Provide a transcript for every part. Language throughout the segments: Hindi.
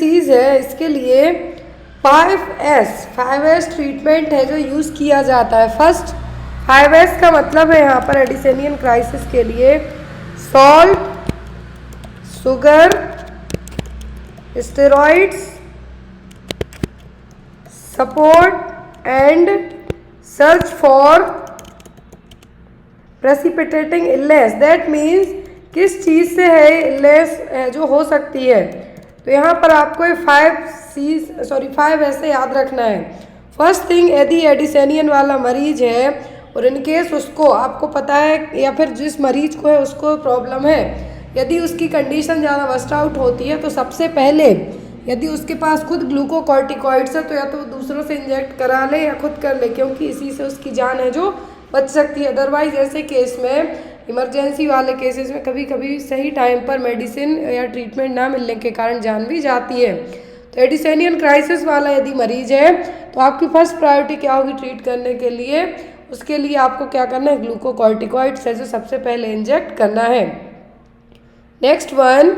डिसीज़ है इसके लिए 5S ट्रीटमेंट है जो यूज़ किया जाता है। फर्स्ट 5S का मतलब है यहाँ पर एडिसेनियन क्राइसिस के लिए salt, sugar, steroids, support and search for precipitating illness. That means किस चीज़ से है इलनेस जो हो सकती है। तो यहाँ पर आपको 5 ऐसे याद रखना है। फर्स्ट थिंग, यदि एडिसेनियन वाला मरीज है और इनकेस उसको आपको पता है या फिर जिस मरीज को है उसको प्रॉब्लम है, यदि उसकी कंडीशन ज़्यादा वर्स्ट आउट होती है तो सबसे पहले यदि उसके पास खुद ग्लूकोकॉर्टिकॉइड्स है तो या तो दूसरों से इंजेक्ट करा ले या खुद कर ले, क्योंकि इसी से उसकी जान है जो बच सकती है। अदरवाइज ऐसे केस में, इमरजेंसी वाले केसेस में कभी कभी सही टाइम पर मेडिसिन या ट्रीटमेंट ना मिलने के कारण जान भी जाती है। तो एडिसेनियन क्राइसिस वाला यदि मरीज है तो आपकी फर्स्ट प्रायोरिटी क्या होगी ट्रीट करने के लिए? उसके लिए आपको क्या करना है? ग्लूकोकॉर्टिकॉइड्स है जो सबसे पहले इंजेक्ट करना है। Next one,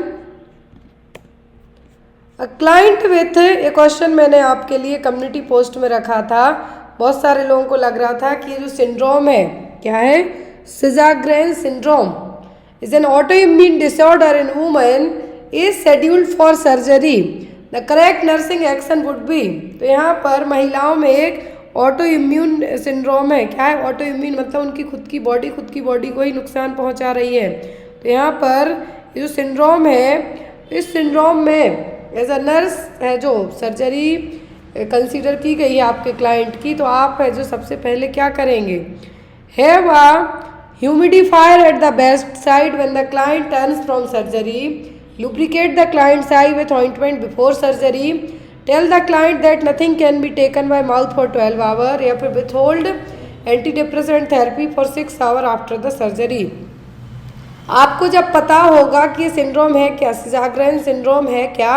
a client with, ये क्वेश्चन मैंने आपके लिए कम्युनिटी पोस्ट में रखा था। बहुत सारे लोगों को लग रहा था कि ये जो सिंड्रोम है क्या है, Sjögren syndrome is an autoimmune disorder in women is scheduled for surgery. The correct nursing action would be, तो यहाँ पर महिलाओं में एक ऑटो इम्यून सिंड्रोम है। क्या है ऑटो इम्यून? मतलब उनकी खुद की बॉडी को ही नुकसान पहुँचा रही है। तो यहाँ पर ये जो सिंड्रोम है, इस सिंड्रोम में एज अ नर्स है जो सर्जरी कंसीडर की गई है आपके क्लाइंट की, तो आप है जो सबसे पहले क्या करेंगे? Have a humidifier at the bedside when the client turns from surgery. Lubricate the client's eye with ointment before surgery. Tell the client that nothing can be taken by mouth for 12 hours. या फिर withhold antidepressant therapy for 6 hours after the surgery. आपको जब पता होगा कि सिंड्रोम है क्या, Sjögren सिंड्रोम है क्या,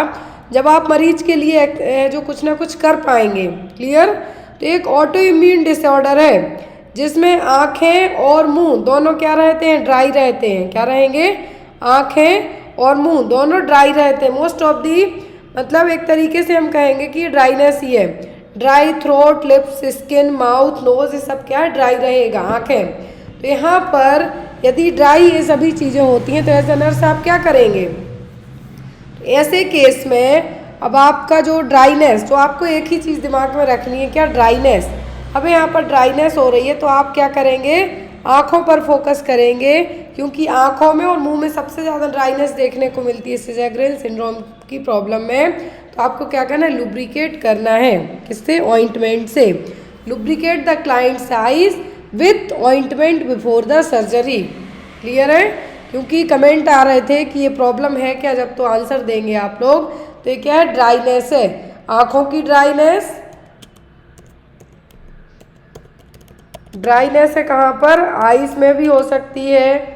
जब आप मरीज के लिए जो कुछ ना कुछ कर पाएंगे। क्लियर? तो एक ऑटो इम्यून डिसऑर्डर है जिसमें आँखें और मुंह दोनों क्या रहते हैं? ड्राई रहते हैं। क्या रहेंगे? आँखें और मुंह दोनों ड्राई रहते हैं। मोस्ट ऑफ दी, मतलब एक तरीके से हम कहेंगे कि ड्राइनेस ही है। Dry throat, lips, skin, mouth, nose, ये सब क्या है? ड्राई रहेगा। आँखें, तो यहाँ पर यदि ड्राई ये सभी चीज़ें होती हैं तो एज अ नर्स आप क्या करेंगे? ऐसे केस में अब आपका जो ड्राइनेस, जो आपको एक ही चीज़ दिमाग में रखनी है, क्या? ड्राइनेस। अब यहाँ पर ड्राइनेस हो रही है तो आप क्या करेंगे? आँखों पर फोकस करेंगे, क्योंकि आँखों में और मुंह में सबसे ज़्यादा ड्राइनेस देखने को मिलती है Sjögren सिंड्रोम की प्रॉब्लम में। तो आपको क्या करना है? लुब्रिकेट करना है। किससे? ऑइंटमेंट से। Lubricate the client's eyes with ointment before the surgery. Clear है? क्योंकि कमेंट आ रहे थे कि ये प्रॉब्लम है क्या, जब तो आंसर देंगे आप लोग। तो ये क्या है? ड्राइनेस है, आँखों की ड्राइनेस। ड्राइनेस है कहाँ पर? आइस में भी हो सकती है,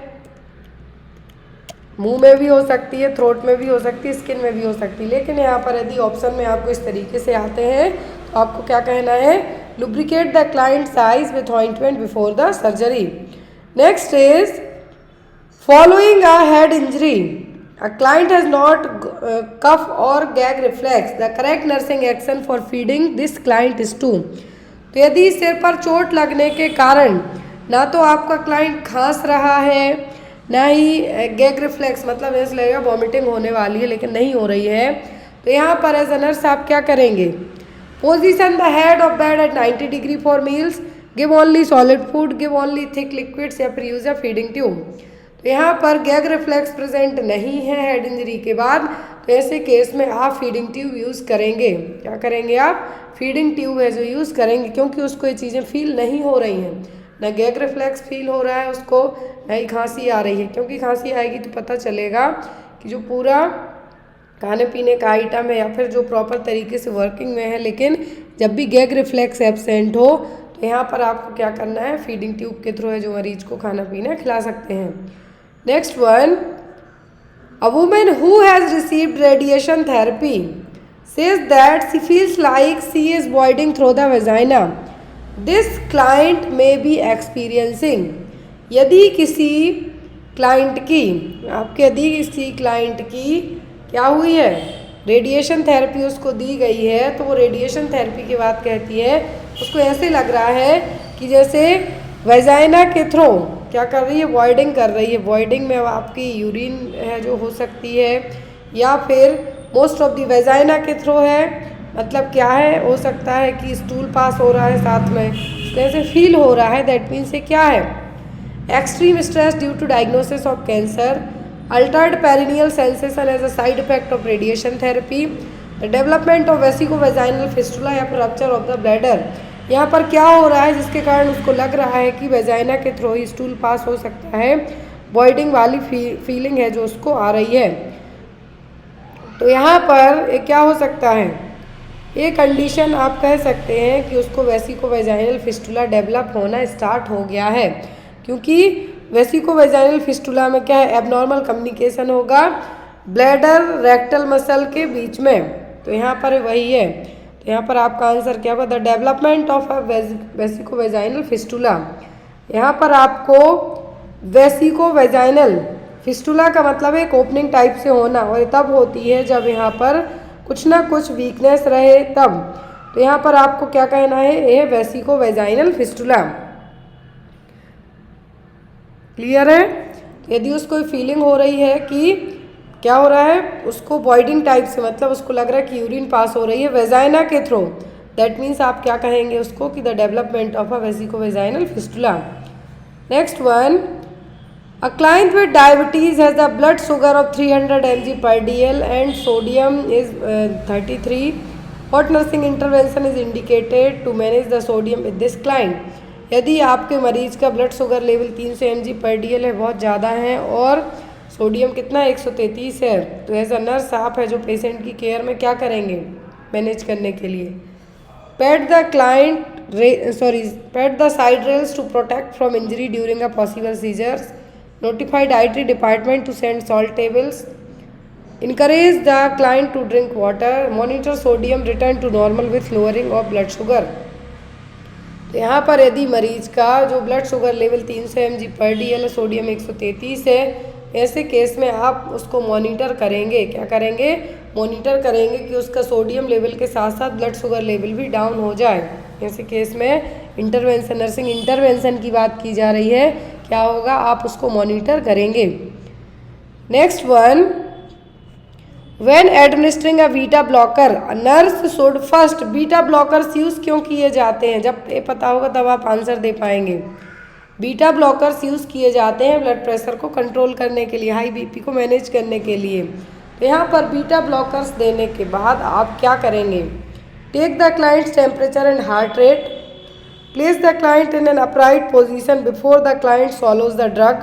मुंह में भी हो सकती है, थ्रोट में भी हो सकती है, स्किन में भी हो सकती है। लेकिन यहाँ पर यदि ऑप्शन में आपको इस तरीके से आते हैं तो आपको क्या कहना है? Lubricate the client's eyes with ointment before the surgery. Next is following a head injury, a client has not cough और gag reflex, the correct nursing action for feeding this client is to. तो यदि सिर पर चोट लगने के कारण ना तो आपका क्लाइंट खांस रहा है, ना ही गैग रिफ्लेक्स मतलब ऐसा लगेगा वॉमिटिंग होने वाली है लेकिन नहीं हो रही है, तो यहाँ पर एज अ नर्स आप क्या करेंगे? Position the head of bed at 90 degree for meals, give only solid food, give only thick liquids, या फिर यूज अ फीडिंग ट्यूब। तो यहाँ पर गैग रिफ्लेक्स प्रेजेंट नहीं है हेड इंजरी के बाद, तो ऐसे केस में आप फीडिंग ट्यूब यूज़ करेंगे। क्या करेंगे आप? फीडिंग ट्यूब है जो यूज़ करेंगे, क्योंकि उसको ये चीज़ें फील नहीं हो रही हैं, ना गैग रिफ्लेक्स फील हो रहा है उसको, ना ही खांसी आ रही है। क्योंकि खांसी आएगी तो पता चलेगा कि जो पूरा खाने पीने का आइटम है या फिर जो प्रॉपर तरीके से वर्किंग में है, लेकिन जब भी गैग रिफ्लेक्स एब्सेंट हो तो यहाँ पर आपको क्या करना है? फीडिंग ट्यूब के थ्रू है जो मरीज को खाना पीना खिला सकते हैं। Next one, a women who has received radiation therapy says that she feels like she is voiding through the vagina. This client may be experiencing, यदि किसी क्लाइंट की, आपके यदि किसी क्लाइंट की क्या हुई है? रेडिएशन थेरेपी उसको दी गई है, तो वो रेडिएशन थेरेपी की बात कहती है, उसको ऐसे लग रहा है कि जैसे वेजाइना के थ्रू क्या कर रही है, वॉइडिंग कर रही है। वॉइडिंग में आपकी यूरिन है जो हो सकती है, या फिर मोस्ट ऑफ दी वेजाइना के थ्रू है। मतलब क्या है, हो सकता है कि स्टूल पास हो रहा है साथ में, कैसे फील हो रहा है, दैट मीन्स ये क्या है, extreme stress due to diagnosis of cancer, altered perineal sensation as a side effect of radiation therapy, the development of vesicovaginal fistula या फिर रप्चर ऑफ द ब्लैडर। यहाँ पर क्या हो रहा है जिसके कारण उसको लग रहा है कि वेजाइना के थ्रू ही स्टूल पास हो सकता है, वॉइडिंग वाली फीलिंग है जो उसको आ रही है। तो यहाँ पर क्या हो सकता है, ये कंडीशन आप कह सकते हैं कि उसको वेसिकोवेजाइनल फिस्टुला डेवलप होना स्टार्ट हो गया है, क्योंकि वेसिकोवेजाइनल फिस्टुला में क्या है, एबनॉर्मल कम्युनिकेशन होगा ब्लैडर रेक्टल मसल के बीच में। तो यहाँ पर वही है, तो यहाँ पर आपका आंसर क्या होगा, the development of a vesicovaginal fistula. यहाँ पर आपको वेसिकोवेजाइनल फिस्टुला का मतलब है एक ओपनिंग टाइप से होना, और तब होती है जब यहाँ पर कुछ ना कुछ वीकनेस रहे तब। तो यहाँ पर आपको क्या कहना है, ये वेसिकोवेजाइनल फिस्टुला। क्लियर है। यदि उसको फीलिंग हो रही है कि क्या हो रहा है, उसको वॉइडिंग टाइप से, मतलब उसको लग रहा है कि यूरिन पास हो रही है वेजाइना के थ्रू, दैट मीन्स आप क्या कहेंगे उसको कि the development of a vesicovaginal fistula. Next one, a client with diabetes has the blood sugar of 300 mg per dl and sodium is 33. What nursing intervention is indicated to manage the sodium with this client. यदि आपके मरीज का blood sugar level 300 mg per dl है, बहुत ज़्यादा है, और सोडियम कितना है, 133 है, तो एज अ नर्स आप है जो पेशेंट की केयर में क्या करेंगे मैनेज करने के लिए, pad the side rails to protect from injury during a possible seizures, notify dietary department to send salt tables, encourage the client to drink water, monitor sodium return to normal with lowering of blood sugar। तो यहाँ पर यदि मरीज का जो ब्लड शुगर लेवल 300 mg पर dl, सोडियम 133 है, ऐसे केस में आप उसको मॉनिटर करेंगे, क्या करेंगे, मॉनिटर करेंगे कि उसका सोडियम लेवल के साथ साथ ब्लड शुगर लेवल भी डाउन हो जाए। ऐसे केस में इंटरवेंशन, नर्सिंग इंटरवेंशन की बात की जा रही है, क्या होगा, आप उसको मॉनिटर करेंगे। Next one, When administering a beta blocker, a nurse should first beta blockers use क्यों किए जाते हैं, जब ये पता होगा तब आप आंसर दे पाएंगे। बीटा ब्लॉकर्स यूज़ किए जाते हैं ब्लड प्रेशर को कंट्रोल करने के लिए, हाई बीपी को मैनेज करने के लिए। तो यहाँ पर बीटा ब्लॉकर्स देने के बाद आप क्या करेंगे, take the client's temperature and heart rate, place the client in an upright position before the client swallows the drug,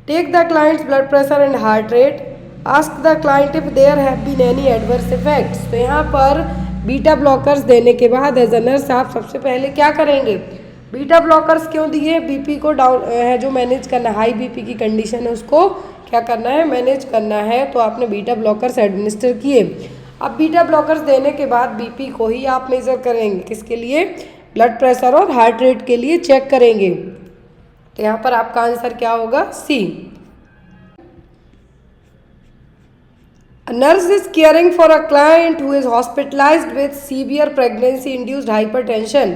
take the client's blood pressure and heart rate, ask the client if there have been any adverse effects. तो यहाँ पर बीटा ब्लॉकर्स देने के बाद एज अ नर्स आप सबसे पहले क्या करेंगे, बीटा ब्लॉकर्स क्यों दिए, बीपी को डाउन है जो मैनेज करना, हाई बीपी की कंडीशन है उसको क्या करना है, मैनेज करना है, तो आपने बीटा ब्लॉकर्स एडमिनिस्टर किए। अब बीटा ब्लॉकर्स देने के बाद बीपी को ही आप मेजर करेंगे, किसके लिए, ब्लड प्रेशर और हार्ट रेट के लिए चेक करेंगे। तो यहाँ पर आपका आंसर क्या होगा, सी। A nurse is caring for a client who is hospitalized with severe pregnancy-induced hypertension.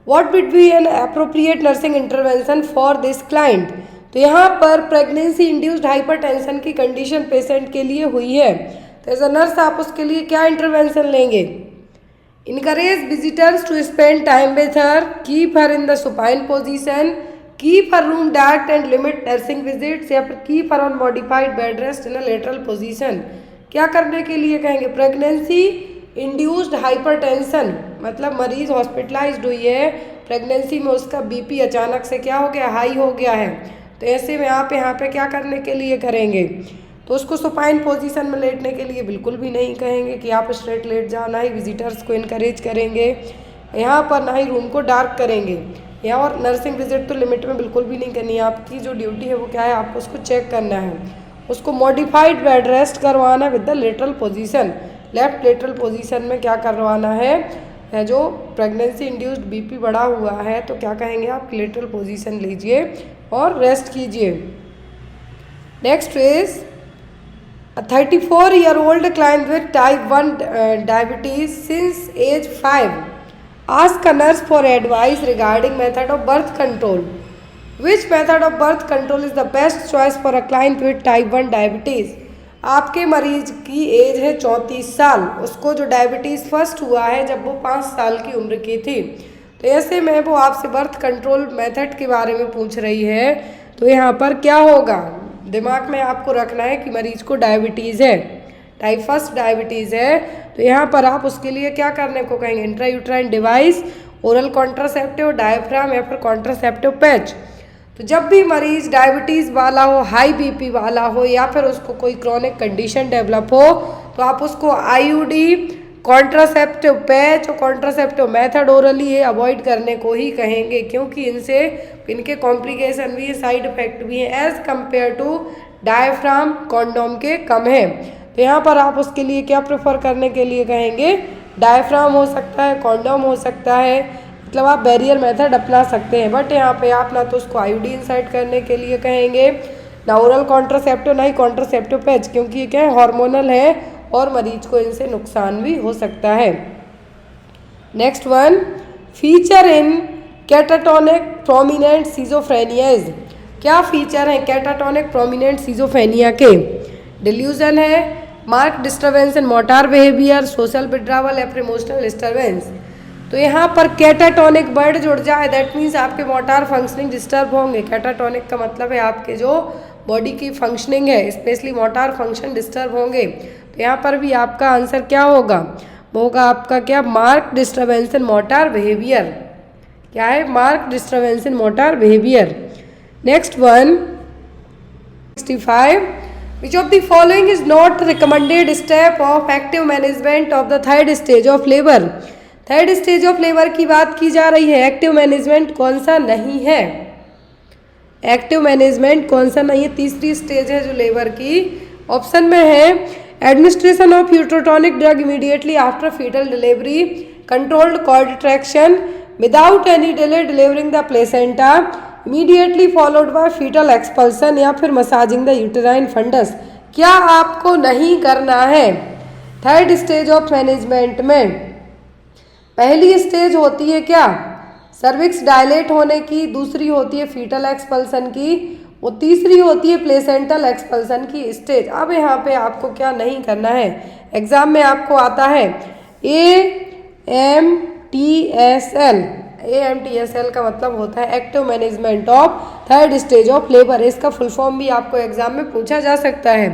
What would be an appropriate nursing intervention for this client? तो यहाँ पर प्रेगनेंसी इंड्यूस्ड हाइपरटेंशन की कंडीशन पेशेंट के लिए हुई है, तो एज अ नर्स आप उसके लिए क्या इंटरवेंशन लेंगे, encourage visitors to spend time with her, keep her in the supine position, keep her room dark and limit nursing visits, या फिर keep her on modified bed rest in a lateral position. क्या करने के लिए कहेंगे, प्रेगनेंसी इंड्यूस्ड हाइपरटेंशन, मतलब मरीज हॉस्पिटलाइज्ड हुई है, प्रेगनेंसी में उसका बीपी अचानक से क्या हो गया, हाई हो गया है, तो ऐसे में आप यहाँ पे क्या करने के लिए करेंगे, तो उसको सुपाइन पोजीशन में लेटने के लिए बिल्कुल भी नहीं कहेंगे कि आप स्ट्रेट लेट जाओ, ना ही विजिटर्स को इनकरेज करेंगे यहाँ पर, ना ही रूम को डार्क करेंगे यहाँ, और नर्सिंग विजिट तो लिमिट में बिल्कुल भी नहीं करनी है। आपकी जो ड्यूटी है वो क्या है, आपको उसको चेक करना है, उसको मॉडिफाइड बेड रेस्ट करवाना with the lateral position, left lateral position में क्या करवाना है जो प्रेगनेंसी इंड्यूस्ड बीपी बढ़ा हुआ है, तो क्या कहेंगे आप, लेटरल पोजीशन लीजिए और रेस्ट कीजिए। Next is A 34-year-old client with type 1 diabetes since age 5 ask a nurse for advice regarding method of birth control. Which method of birth control is the best choice for a client with type 1 diabetes? आपके मरीज की एज है 34 साल, उसको जो डायबिटीज़ फर्स्ट हुआ है जब वो 5 साल की उम्र की थी, तो ऐसे में वो आपसे बर्थ कंट्रोल मेथड के बारे में पूछ रही है। तो यहाँ पर क्या होगा, दिमाग में आपको रखना है कि मरीज को डायबिटीज़ है, टाइप फर्स्ट डायबिटीज़ है, तो यहाँ पर आप उसके लिए क्या करने को कहेंगे, intrauterine device, oral contraceptive, diaphragm या फिर कॉन्ट्रासेप्टिव पैच। तो जब भी मरीज डायबिटीज़ वाला हो, हाई बीपी वाला हो या फिर उसको कोई क्रॉनिक कंडीशन डेवलप हो, तो आप उसको आईयूडी, कॉन्ट्रासेप्टिव पैच और कॉन्ट्रासेप्टिव मेथड ओरली ये अवॉइड करने को ही कहेंगे, क्योंकि इनके कॉम्प्लिकेशन भी है, साइड इफेक्ट भी है, as compare to diaphragm condom के कम है। तो यहाँ पर आप उसके लिए क्या प्रेफर करने के लिए कहेंगे, डायफ्राम हो सकता है, कॉन्डोम हो सकता है, मतलब आप बैरियर मेथड अपना सकते हैं। बट यहाँ पे आप ना तो उसको आईयूडी इंसर्ट करने के लिए कहेंगे, ना ओरल कॉन्ट्रासेप्टिव, ना ही कॉन्ट्रासेप्टिव पैच, क्योंकि ये क्या है, हार्मोनल है और मरीज को इनसे नुकसान भी हो सकता है। Next one, feature in catatonic prominent schizophrenia is. क्या फीचर है कैटाटोनिक प्रोमिनेंट सीजोफ्रेनिया के? डिल्यूजन है, mark disturbance in motor behaviour, social withdrawal या फिर इमोशनल डिस्टर्बेंस। तो यहाँ पर कैटाटोनिक वर्ड जुड़ जाए, दैट मीन्स आपके मोटार फंक्शनिंग डिस्टर्ब होंगे। कैटाटोनिक का मतलब है आपके जो बॉडी की फंक्शनिंग है, स्पेशली मोटार फंक्शन डिस्टर्ब होंगे। तो यहाँ पर भी आपका आंसर क्या होगा, वो होगा आपका क्या, mark disturbance in motor behaviour. क्या है, mark disturbance in motor behaviour. Next one, 65, which of the following is not recommended step of active management of the third stage of labour. Third stage of labour की बात की जा रही है, एक्टिव मैनेजमेंट कौन सा नहीं है, एक्टिव मैनेजमेंट कौन सा नहीं है, तीसरी स्टेज है जो लेबर की। ऑप्शन में है administration of uterotonic drug immediately after fetal delivery, controlled cord traction without any delay delivering the placenta, immediately followed by fetal expulsion या फिर मसाजिंग द यूटेराइन फंडस। क्या आपको नहीं करना है थर्ड स्टेज ऑफ मैनेजमेंट में? पहली स्टेज होती है क्या, सर्विक्स डायलेट होने की, दूसरी होती है फीटल एक्सपल्सन की, वो तीसरी होती है प्लेसेंटल एक्सपल्सन की स्टेज। अब यहाँ पे आपको क्या नहीं करना है, एग्जाम में आपको आता है AMTSL। AMTSL का मतलब होता है active management of third stage of labour, इसका फुल फॉर्म भी आपको एग्जाम में पूछा जा सकता है।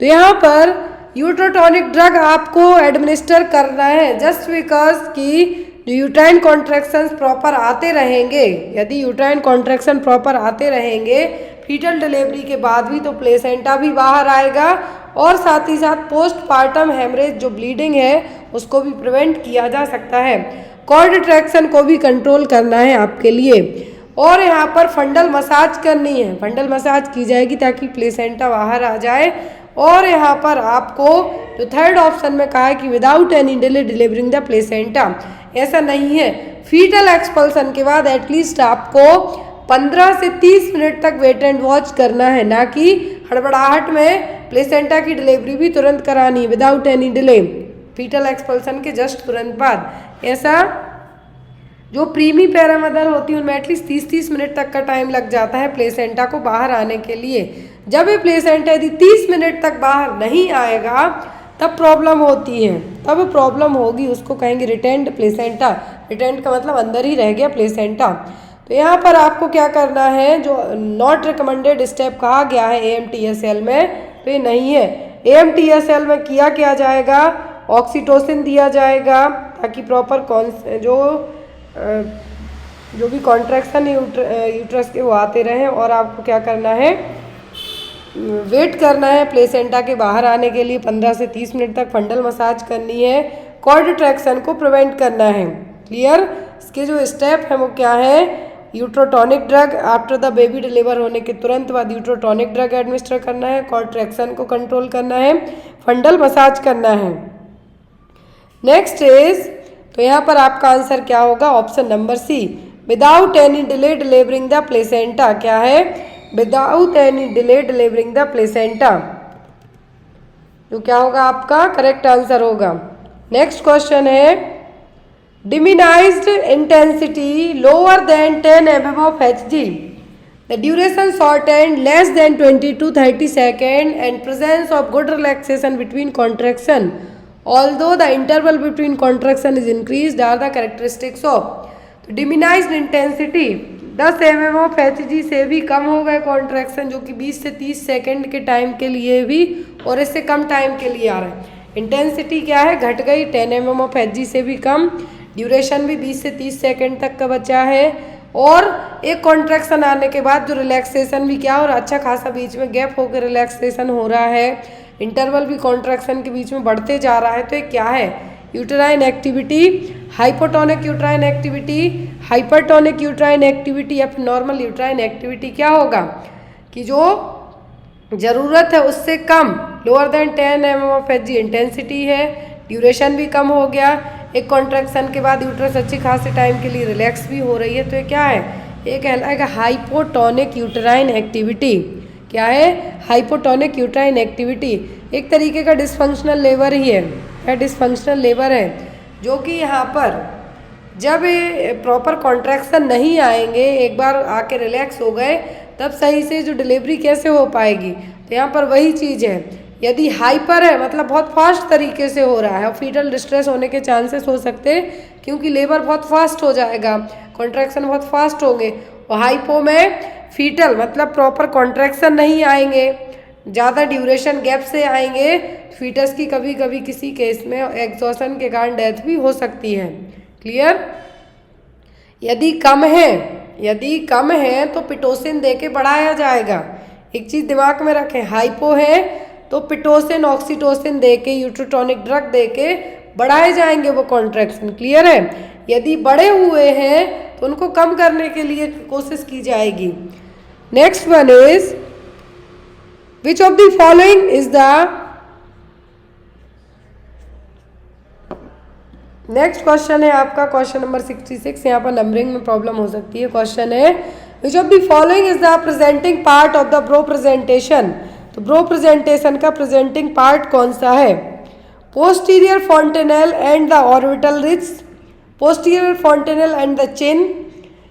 तो यहाँ पर यूट्रोटोनिक ड्रग आपको एडमिनिस्टर करना है जस्ट बिकॉज कि यूट्राइन कॉन्ट्रैक्शंस प्रॉपर आते रहेंगे। यदि यूट्राइन कॉन्ट्रैक्शन प्रॉपर आते रहेंगे फीटल डिलीवरी के बाद भी, तो प्लेसेंटा भी बाहर आएगा और साथ ही साथ पोस्टपार्टम हेमरेज जो ब्लीडिंग है उसको भी प्रिवेंट किया जा सकता है। कॉर्ड ट्रैक्शन को भी कंट्रोल करना है आपके लिए, और यहाँ पर फंडल मसाज करनी है, फंडल मसाज की जाएगी ताकि प्लेसेंटा बाहर आ जाए। और यहाँ पर आपको जो थर्ड ऑप्शन में कहा है कि without any delay delivering the placenta, ऐसा नहीं है। फीटल एक्सपल्सन के बाद एटलीस्ट आपको 15 से 30 मिनट तक वेट एंड वॉच करना है, ना कि हड़बड़ाहट में प्लेसेंटा की डिलीवरी भी तुरंत करानी है without any delay, fetal expulsion के जस्ट तुरंत बाद। ऐसा जो प्रीमी पैरामदर होती है उनमें एटलीस्ट 30-30 मिनट तक का टाइम लग जाता है प्लेसेंटा को बाहर आने के लिए। जब ये प्लेसेंटा यदि 30 मिनट तक बाहर नहीं आएगा तब प्रॉब्लम होती है, तब प्रॉब्लम होगी, उसको कहेंगे रिटेंड प्लेसेंटा। रिटेंड का मतलब अंदर ही रह गया प्लेसेंटा। तो यहाँ पर आपको क्या करना है, जो नॉट रिकमेंडेड स्टेप कहा गया है AMTSL में, तो ये नहीं है। AMTSL में किया क्या जाएगा, ऑक्सीटोसिन दिया जाएगा ताकि प्रॉपर जो भी कॉन्ट्रैक्शन यूट्रस के वो आते रहें, और आपको क्या करना है, वेट करना है प्लेसेंटा के बाहर आने के लिए 15 से 30 मिनट तक, फंडल मसाज करनी है, कॉर्ड ट्रैक्शन को प्रिवेंट करना है। क्लियर? इसके जो स्टेप हैं वो क्या है, uterotonic drug after the baby deliver होने के तुरंत बाद यूट्रोटोनिक ड्रग एडमिनिस्टर करना है, कॉर्ड ट्रैक्शन को कंट्रोल करना है, फंडल मसाज करना है। नेक्स्ट इज, तो यहाँ पर आपका आंसर क्या होगा, option number C, without any delay delivering the placenta. क्या है, without any delay delivering the placenta. जो क्या होगा आपका करेक्ट आंसर होगा। नेक्स्ट क्वेश्चन है diminished intensity lower than 10 mm of Hg, the duration shortened less than 20 to 30 seconds and presence of good relaxation between contraction although the interval between contraction is increased are the characteristics of। तो diminished intensity 10 mm of Hg से भी कम हो गए कॉन्ट्रैक्शन, जो कि 20 से 30 सेकेंड के टाइम के लिए भी और इससे कम टाइम के लिए आ रहा है। इंटेंसिटी क्या है, घट गई 10 mm of Hg से भी कम, ड्यूरेशन भी 20 से 30 सेकेंड तक का बचा है और एक कॉन्ट्रैक्शन आने के बाद जो रिलैक्सेशन भी क्या हो रहा है, अच्छा खासा बीच में गैप होकर रिलैक्सेशन हो रहा है, इंटरवल भी कॉन्ट्रैक्शन के बीच में बढ़ते जा रहा है। तो ये क्या है, uterine activity, hypotonic uterine activity, hypertonic uterine activity या फिर नॉर्मल यूटेराइन एक्टिविटी क्या होगा कि जो ज़रूरत है उससे कम, lower than 10 mm of Hg intensity है, ड्यूरेशन भी कम हो गया, एक कॉन्ट्रैक्शन के बाद यूट्रस अच्छी खासे टाइम के लिए रिलैक्स भी हो रही है। तो ये क्या है, ये कहलाएगा हाइपोटोनिक यूटेराइन एक्टिविटी। क्या है, हाइपोटोनिक यूटेराइन एक्टिविटी। एक तरीके का डिसफंक्शनल लेबर ही है, डिसफंक्शनल लेबर है, जो कि यहाँ पर जब प्रॉपर कॉन्ट्रैक्शन नहीं आएंगे, एक बार आके रिलैक्स हो गए, तब सही से जो डिलीवरी कैसे हो पाएगी। तो यहाँ पर वही चीज़ है, यदि हाइपर है मतलब बहुत फास्ट तरीके से हो रहा है और फीटल डिस्ट्रेस होने के चांसेस हो सकते हैं, क्योंकि लेबर बहुत फास्ट हो जाएगा, कॉन्ट्रैक्शन बहुत फास्ट होंगे। और हाइपो में फीटल मतलब प्रॉपर कॉन्ट्रैक्शन नहीं आएंगे, ज़्यादा ड्यूरेशन गैप से आएंगे, फीटस की कभी कभी किसी केस में एग्जॉशन के कारण डेथ भी हो सकती है। क्लियर। यदि कम है तो पिटोसिन दे के बढ़ाया जाएगा। एक चीज़ दिमाग में रखें, हाइपो है तो पिटोसिन ऑक्सीटोसिन दे के, यूट्रोटोनिक ड्रग दे के बढ़ाए जाएंगे वो कॉन्ट्रैक्शन। क्लियर है। यदि बड़े हुए हैं तो उनको कम करने के लिए कोशिश की जाएगी। Next one is which of the following is the, next question है आपका क्वेश्चन नंबर 66। यहाँ पर नंबरिंग में प्रॉब्लम हो सकती है। क्वेश्चन है विच of the following is the presenting part of the brow presentation. तो ब्रो प्रेजेंटेशन का प्रेजेंटिंग पार्ट कौन सा है, posterior fontanelle and the orbital ridge, posterior fontanelle and the chin,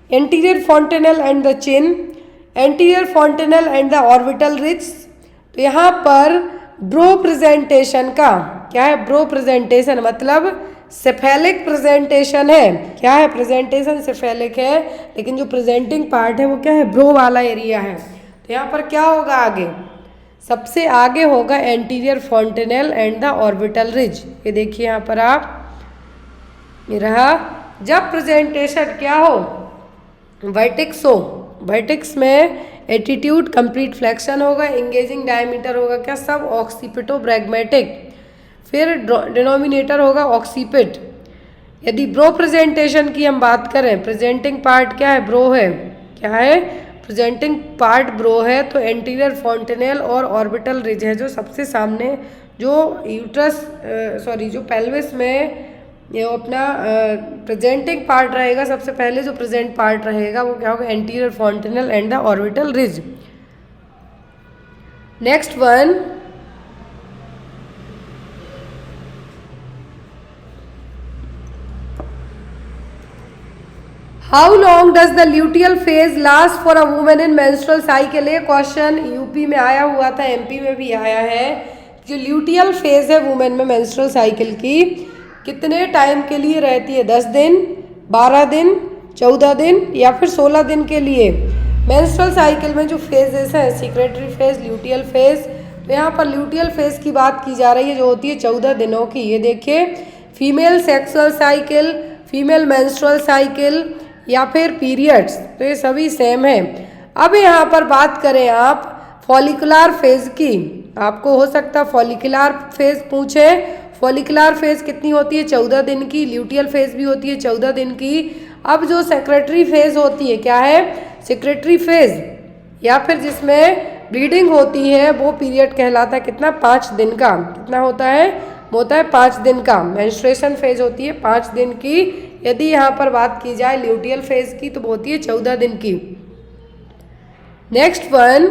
anterior fontanelle and the chin, anterior fontanelle and the orbital ridge. तो यहाँ पर ब्रो प्रेजेंटेशन का क्या है, ब्रो प्रेजेंटेशन मतलब सेफेलिक प्रेजेंटेशन है। क्या है, प्रेजेंटेशन सेफेलिक है, लेकिन जो प्रेजेंटिंग पार्ट है वो क्या है, ब्रो वाला एरिया है। तो यहाँ पर क्या होगा, आगे सबसे आगे होगा anterior fontanelle and the orbital ridge. ये देखिए यहाँ पर आप, ये रहा। जब प्रेजेंटेशन क्या हो, वर्टिक्स हो, वर्टिक्स में एटीट्यूड कंप्लीट फ्लेक्शन होगा, इंगेजिंग डायमीटर होगा क्या, सब ऑक्सीपिटो ब्रैग्मेटिक, फिर डिनोमिनेटर होगा ऑक्सीपिट। यदि ब्रो प्रेजेंटेशन की हम बात करें, प्रेजेंटिंग पार्ट क्या है, ब्रो है। क्या है, प्रेजेंटिंग पार्ट ब्रो है, तो एंटीरियर फॉन्टेनल और ऑर्बिटल रिज है, जो सबसे सामने जो यूट्रस जो पेल्विस में ये अपना प्रेजेंटिंग पार्ट रहेगा, सबसे पहले जो प्रेजेंट पार्ट रहेगा वो क्या होगा, anterior fontanelle and the orbital ridge. Next one, how long does the luteal phase last for a women in menstrual cycle. ये क्वेश्चन यूपी में आया हुआ था, एमपी में भी आया है। जो ल्यूटियल फेज है वुमेन में मेंस्ट्रुअल साइकिल की, कितने टाइम के लिए रहती है, 10 दिन, 12 दिन, 14 दिन या फिर 16 दिन के लिए। मेंस्ट्रुअल साइकिल में जो फेजेस हैं, सिक्रेटरी फेज, ल्यूटियल फेज, तो यहाँ पर ल्यूटियल फेज की बात की जा रही है, जो होती है 14 दिनों की। ये देखिए, female sexual cycle, female menstrual cycle या फिर पीरियड्स, तो ये सभी सेम है। अब यहाँ पर बात करें आप फॉलिकुलर फेज की, आपको हो सकता फॉलिकुलर फेज पूछे। फॉलिकुलर फेज कितनी होती है, 14 दिन की। ल्यूटियल फेज भी होती है 14 दिन की। अब जो सेक्रेटरी फेज होती है, क्या है, सेक्रेटरी फेज या फिर जिसमें ब्लीडिंग होती है, वो पीरियड कहलाता है कितना, 5 दिन का। कितना होता है, होता है 5 दिन का। मेंस्ट्रुएशन फेज होती है 5 दिन की। यदि यहाँ पर बात की जाए ल्यूटियल फेज की, तो वो होती है 14 दिन की। नेक्स्ट वन,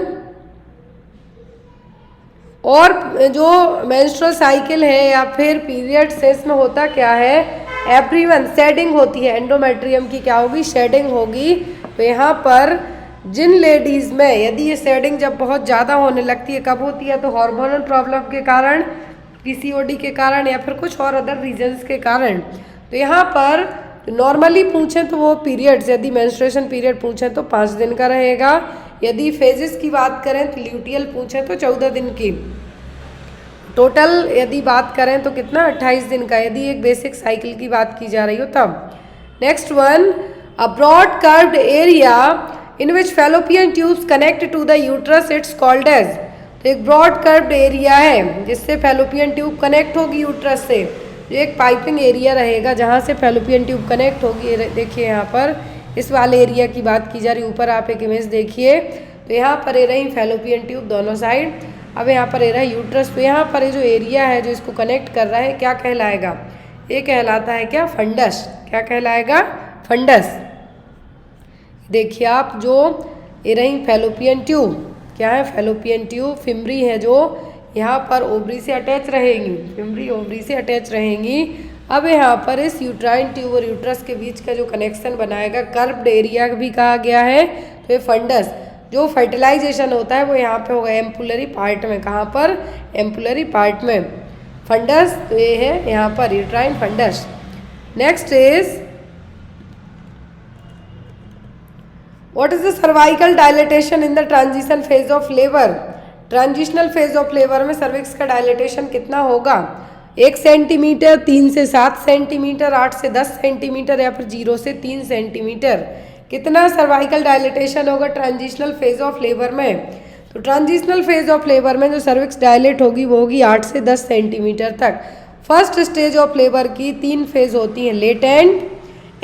और जो मेंस्ट्रुअल साइकिल है या फिर पीरियड्स है, इसमें होता क्या है, एवरीवन शेडिंग होती है, एंडोमेट्रियम की क्या होगी, शेडिंग होगी। तो यहाँ पर जिन लेडीज़ में यदि ये शेडिंग जब बहुत ज़्यादा होने लगती है, कब होती है, तो हार्मोनल प्रॉब्लम के कारण, पीसीओडी के कारण या फिर कुछ और अदर रीजंस के कारण। तो यहाँ पर नॉर्मली पूछें तो वो पीरियड्स, यदि मेंस्ट्रुएशन पीरियड पूछें तो 5 दिन का रहेगा। यदि फेजेस की बात करें तो ल्यूटियल पूछें तो 14 दिन की। टोटल यदि बात करें तो कितना, 28 दिन का, यदि एक बेसिक साइकिल की बात की जा रही हो तब। Next one, a broad curved area in which fallopian tubes connect to the uterus, it's called as. तो एक ब्रॉड कर्व्ड एरिया है जिससे फैलोपियन ट्यूब कनेक्ट होगी यूट्रस से, एक पाइपिंग एरिया रहेगा जहाँ से फैलोपियन ट्यूब कनेक्ट होगी। देखिए यहाँ पर इस वाले एरिया की बात की जा रही है। ऊपर आप एक इमेज देखिए, तो यहाँ पर ये रही फैलोपियन ट्यूब दोनों साइड, अब यहाँ पर ये रहा यूट्रस। तो यहाँ पर ये जो एरिया है जो इसको कनेक्ट कर रहा है, क्या कहलाएगा, ये कहलाता है क्या, फंडस। क्या कहलाएगा, फंडस। देखिए आप, जो ये रही फैलोपियन ट्यूब, क्या है, फैलोपियन ट्यूब, फिमरी है जो यहाँ पर ओवरी से अटैच रहेंगी, फिमरी ओवरी से अटैच रहेंगी। अब यहाँ पर इस यूट्राइन ट्यूब और यूट्रस के बीच का जो कनेक्शन बनाएगा, कर्व्ड एरिया भी कहा गया है। तो ये फंडस, जो फर्टिलाइजेशन होता है वो यहाँ पे होगा एम्पुलरी पार्ट में। कहाँ पर, एम्पुलरी पार्ट में फंडस। तो ये है यहाँ पर uterine fundus. Next is, what is the cervical dilatation in the transition phase of labour. Transitional phase of labour में सर्विक्स का डायलेटेशन कितना होगा, 1 सेंटीमीटर, 3 से 7 सेंटीमीटर, 8 से 10 सेंटीमीटर या फिर 0 से 3 सेंटीमीटर। कितना सर्वाइकल डायलेटेशन होगा ट्रांजिशनल फेज ऑफ लेबर में। तो ट्रांजिशनल फेज ऑफ लेबर में जो सर्विक्स डायलेट होगी वो होगी 8 से 10 सेंटीमीटर तक। फर्स्ट स्टेज ऑफ लेबर की 3 फेज होती हैं, लेटेंट,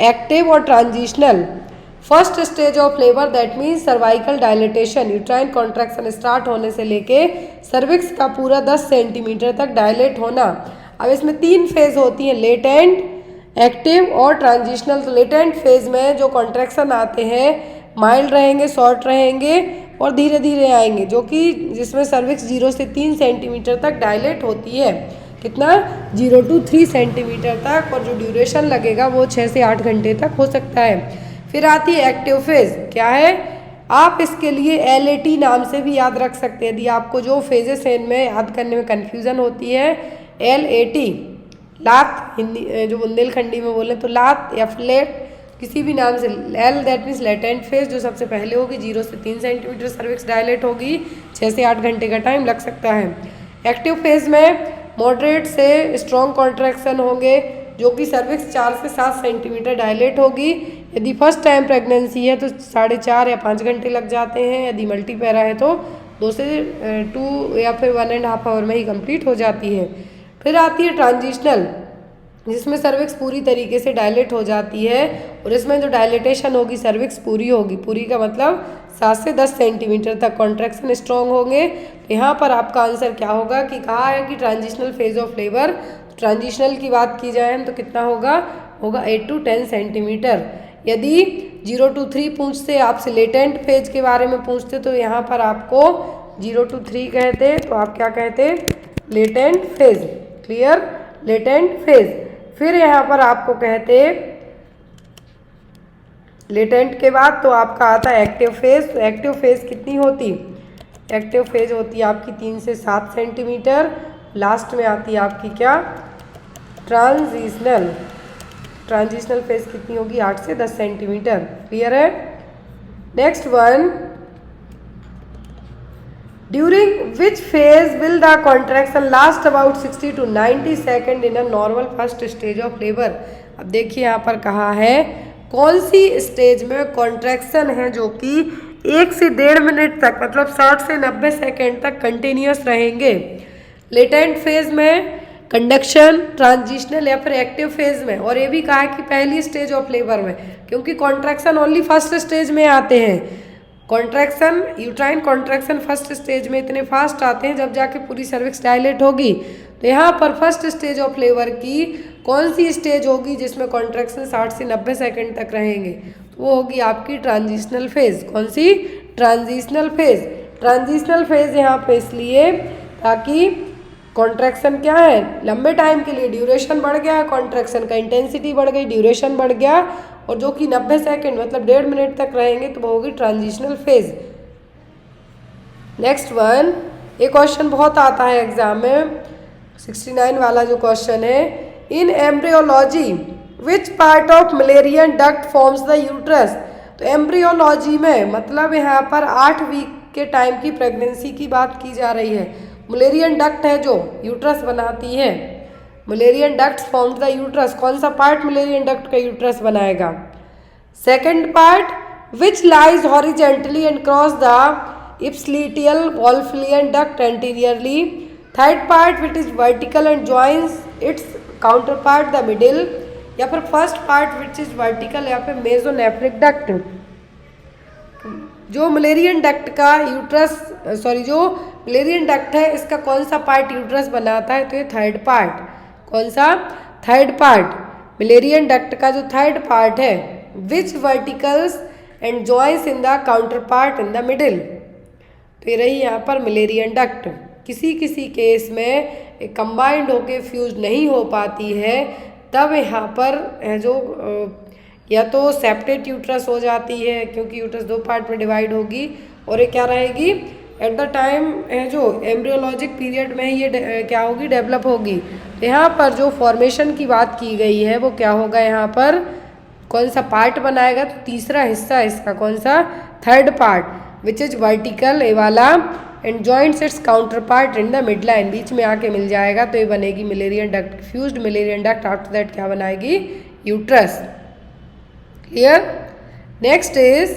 एक्टिव और transitional. First stage of labour that means cervical dilatation, uterine contraction start होने से लेके सर्विक्स का पूरा 10 सेंटीमीटर तक डायलेट होना। अब इसमें 3 फेज होती हैं, लेटेंट, एक्टिव और ट्रांजिशनल। तो लेटेंट फेज में जो कॉन्ट्रैक्शन आते हैं माइल्ड रहेंगे, शॉर्ट रहेंगे और धीरे धीरे आएंगे, जो कि जिसमें सर्विक्स 0 से 3 सेंटीमीटर तक डायलेट होती है। कितना, 0 to 3 सेंटीमीटर तक, और जो ड्यूरेशन लगेगा वो 6 से 8 घंटे तक हो सकता है। फिर आती है एक्टिव फेज, क्या है, आप इसके लिए LAT नाम से भी याद रख सकते हैं। यदि आपको जो फेजेस हैं इनमें याद करने में कन्फ्यूज़न होती है, LAT, लात, हिंदी जो बुंदेलखंडी में बोले तो लात या फिर लेट, किसी भी नाम से। L that means latent phase, जो सबसे पहले होगी, 0 से 3 सेंटीमीटर सर्विक्स डायलेट होगी, 6 से 8 घंटे का टाइम लग सकता है। एक्टिव फेज में मॉडरेट से स्ट्रॉन्ग कॉन्ट्रैक्शन होंगे, जो कि सर्विक्स 4 से 7 सेंटीमीटर डायलेट होगी। यदि फर्स्ट टाइम प्रेगनेंसी है तो 4.5 या 5 घंटे लग जाते हैं। यदि मल्टीपैरा है तो 2 से 2 या फिर 1.5 आवर में ही कंप्लीट हो जाती है। फिर आती है ट्रांजिशनल, जिसमें सर्विक्स पूरी तरीके से डायलेट हो जाती है, और इसमें जो डायलेटेशन होगी सर्विक्स पूरी होगी। पूरी का मतलब 7 से 10 सेंटीमीटर तक कॉन्ट्रैक्शन स्ट्रॉन्ग होंगे। तो यहाँ पर आपका आंसर क्या होगा, कि कहा है कि transitional phase of labour, transitional की बात की जाए तो कितना होगा, 8 to 10 सेंटीमीटर। यदि 0 to 3 पूछते, आपसे लेटेंट फेज के बारे में पूछते, तो यहाँ पर आपको 0 to 3 कहते, तो आप क्या कहते, latent phase. Clear, latent phase. फिर यहाँ पर आपको कहते, लेटेंट के बाद तो आपका आता है एक्टिव फेज। तो एक्टिव फेज कितनी होती, एक्टिव फेज होती है आपकी 3 से 7 सेंटीमीटर। लास्ट में आती है आपकी क्या, ट्रांजिशनल। ट्रांजिशनल फेज कितनी होगी, 8 से 10 सेंटीमीटर। क्लियर है। Next one, during which phase will the contraction last about 60 to 90 second in a normal first stage of labour. अब देखिए यहाँ पर कहा है कौन सी स्टेज में कॉन्ट्रैक्शन है जो कि 1 से 1.5 मिनट तक, मतलब 60 से 90 सेकेंड तक कंटिन्यूस रहेंगे। लेटेंट फेज में, कंडक्शन, ट्रांजिशनल या फिर एक्टिव फेज में। और ये भी कहा है कि पहली स्टेज ऑफ लेबर में, क्योंकि कॉन्ट्रैक्शन ओनली फर्स्ट स्टेज में आते हैं। Contraction, uterine contraction first stage में इतने फास्ट आते हैं जब जाके पूरी सर्विक्स डायलेट होगी। तो यहाँ पर फर्स्ट स्टेज ऑफ लेबर की कौन सी स्टेज होगी जिसमें कॉन्ट्रैक्शन 60 से 90 सेकेंड तक रहेंगे, तो वो होगी आपकी ट्रांजिशनल फेज। कौन सी, ट्रांजिशनल फेज। ट्रांजिशनल फेज यहाँ पे इसलिए ताकि कॉन्ट्रैक्शन क्या है, लंबे टाइम के लिए ड्यूरेशन बढ़ गया, कॉन्ट्रैक्शन का इंटेंसिटी बढ़ गई, ड्यूरेशन बढ़ गया, और जो कि 90 सेकेंड मतलब 1.5 मिनट तक रहेंगे तो वो होगी ट्रांजिशनल फेज। नेक्स्ट वन, एक क्वेश्चन बहुत आता है एग्जाम में, 69 वाला जो क्वेश्चन है, in embryology which part of Mullerian duct forms the uterus. तो एम्ब्रियोलॉजी में मतलब यहाँ पर 8 वीक के टाइम की प्रेगनेंसी की बात की जा रही है। मलेरियन डक्ट है जो यूट्रस बनाती है, Mullerian duct forms the uterus, कौन सा पार्ट मलेरियन डक्ट का यूट्रस बनाएगा। Second part, which lies horizontally and cross the ipsilateral Wolffian duct anteriorly. Third part, which is vertical and joins its counterpart the middle, या फिर first part which is vertical या फिर मेसोनेफ्रिक डक्ट। जो मलेरियन डक्ट का यूट्रस जो मलेरियन डक्ट है इसका कौन सा पार्ट यूट्रस बनाता है, तो ये थर्ड पार्ट, कौन सा, थर्ड पार्ट, मलेरियन डक्ट का जो थर्ड पार्ट है, which verticals and joins in the counter part in the middle. तो ये रही यहाँ पर मलेरियन डक्ट। किसी किसी केस में कंबाइंड होके फ्यूज नहीं हो पाती है, तब यहाँ पर जो या तो सेपरेट यूट्रस हो जाती है क्योंकि यूट्रस 2 पार्ट में डिवाइड होगी, और ये क्या रहेगी एट द टाइम जो एम्ब्रियोलॉजिक पीरियड में ये क्या होगी, डेवलप होगी। तो यहाँ पर जो फॉर्मेशन की बात की गई है वो क्या होगा, यहाँ पर कौन सा पार्ट बनाएगा, तो तीसरा हिस्सा इसका कौन सा, third part, which is vertical a वाला and joints its counter part in the mid line, बीच में आके मिल जाएगा, तो ये बनेगी Mullerian duct, fused Mullerian duct. After that क्या बनाएगी, uterus. Clear. Next is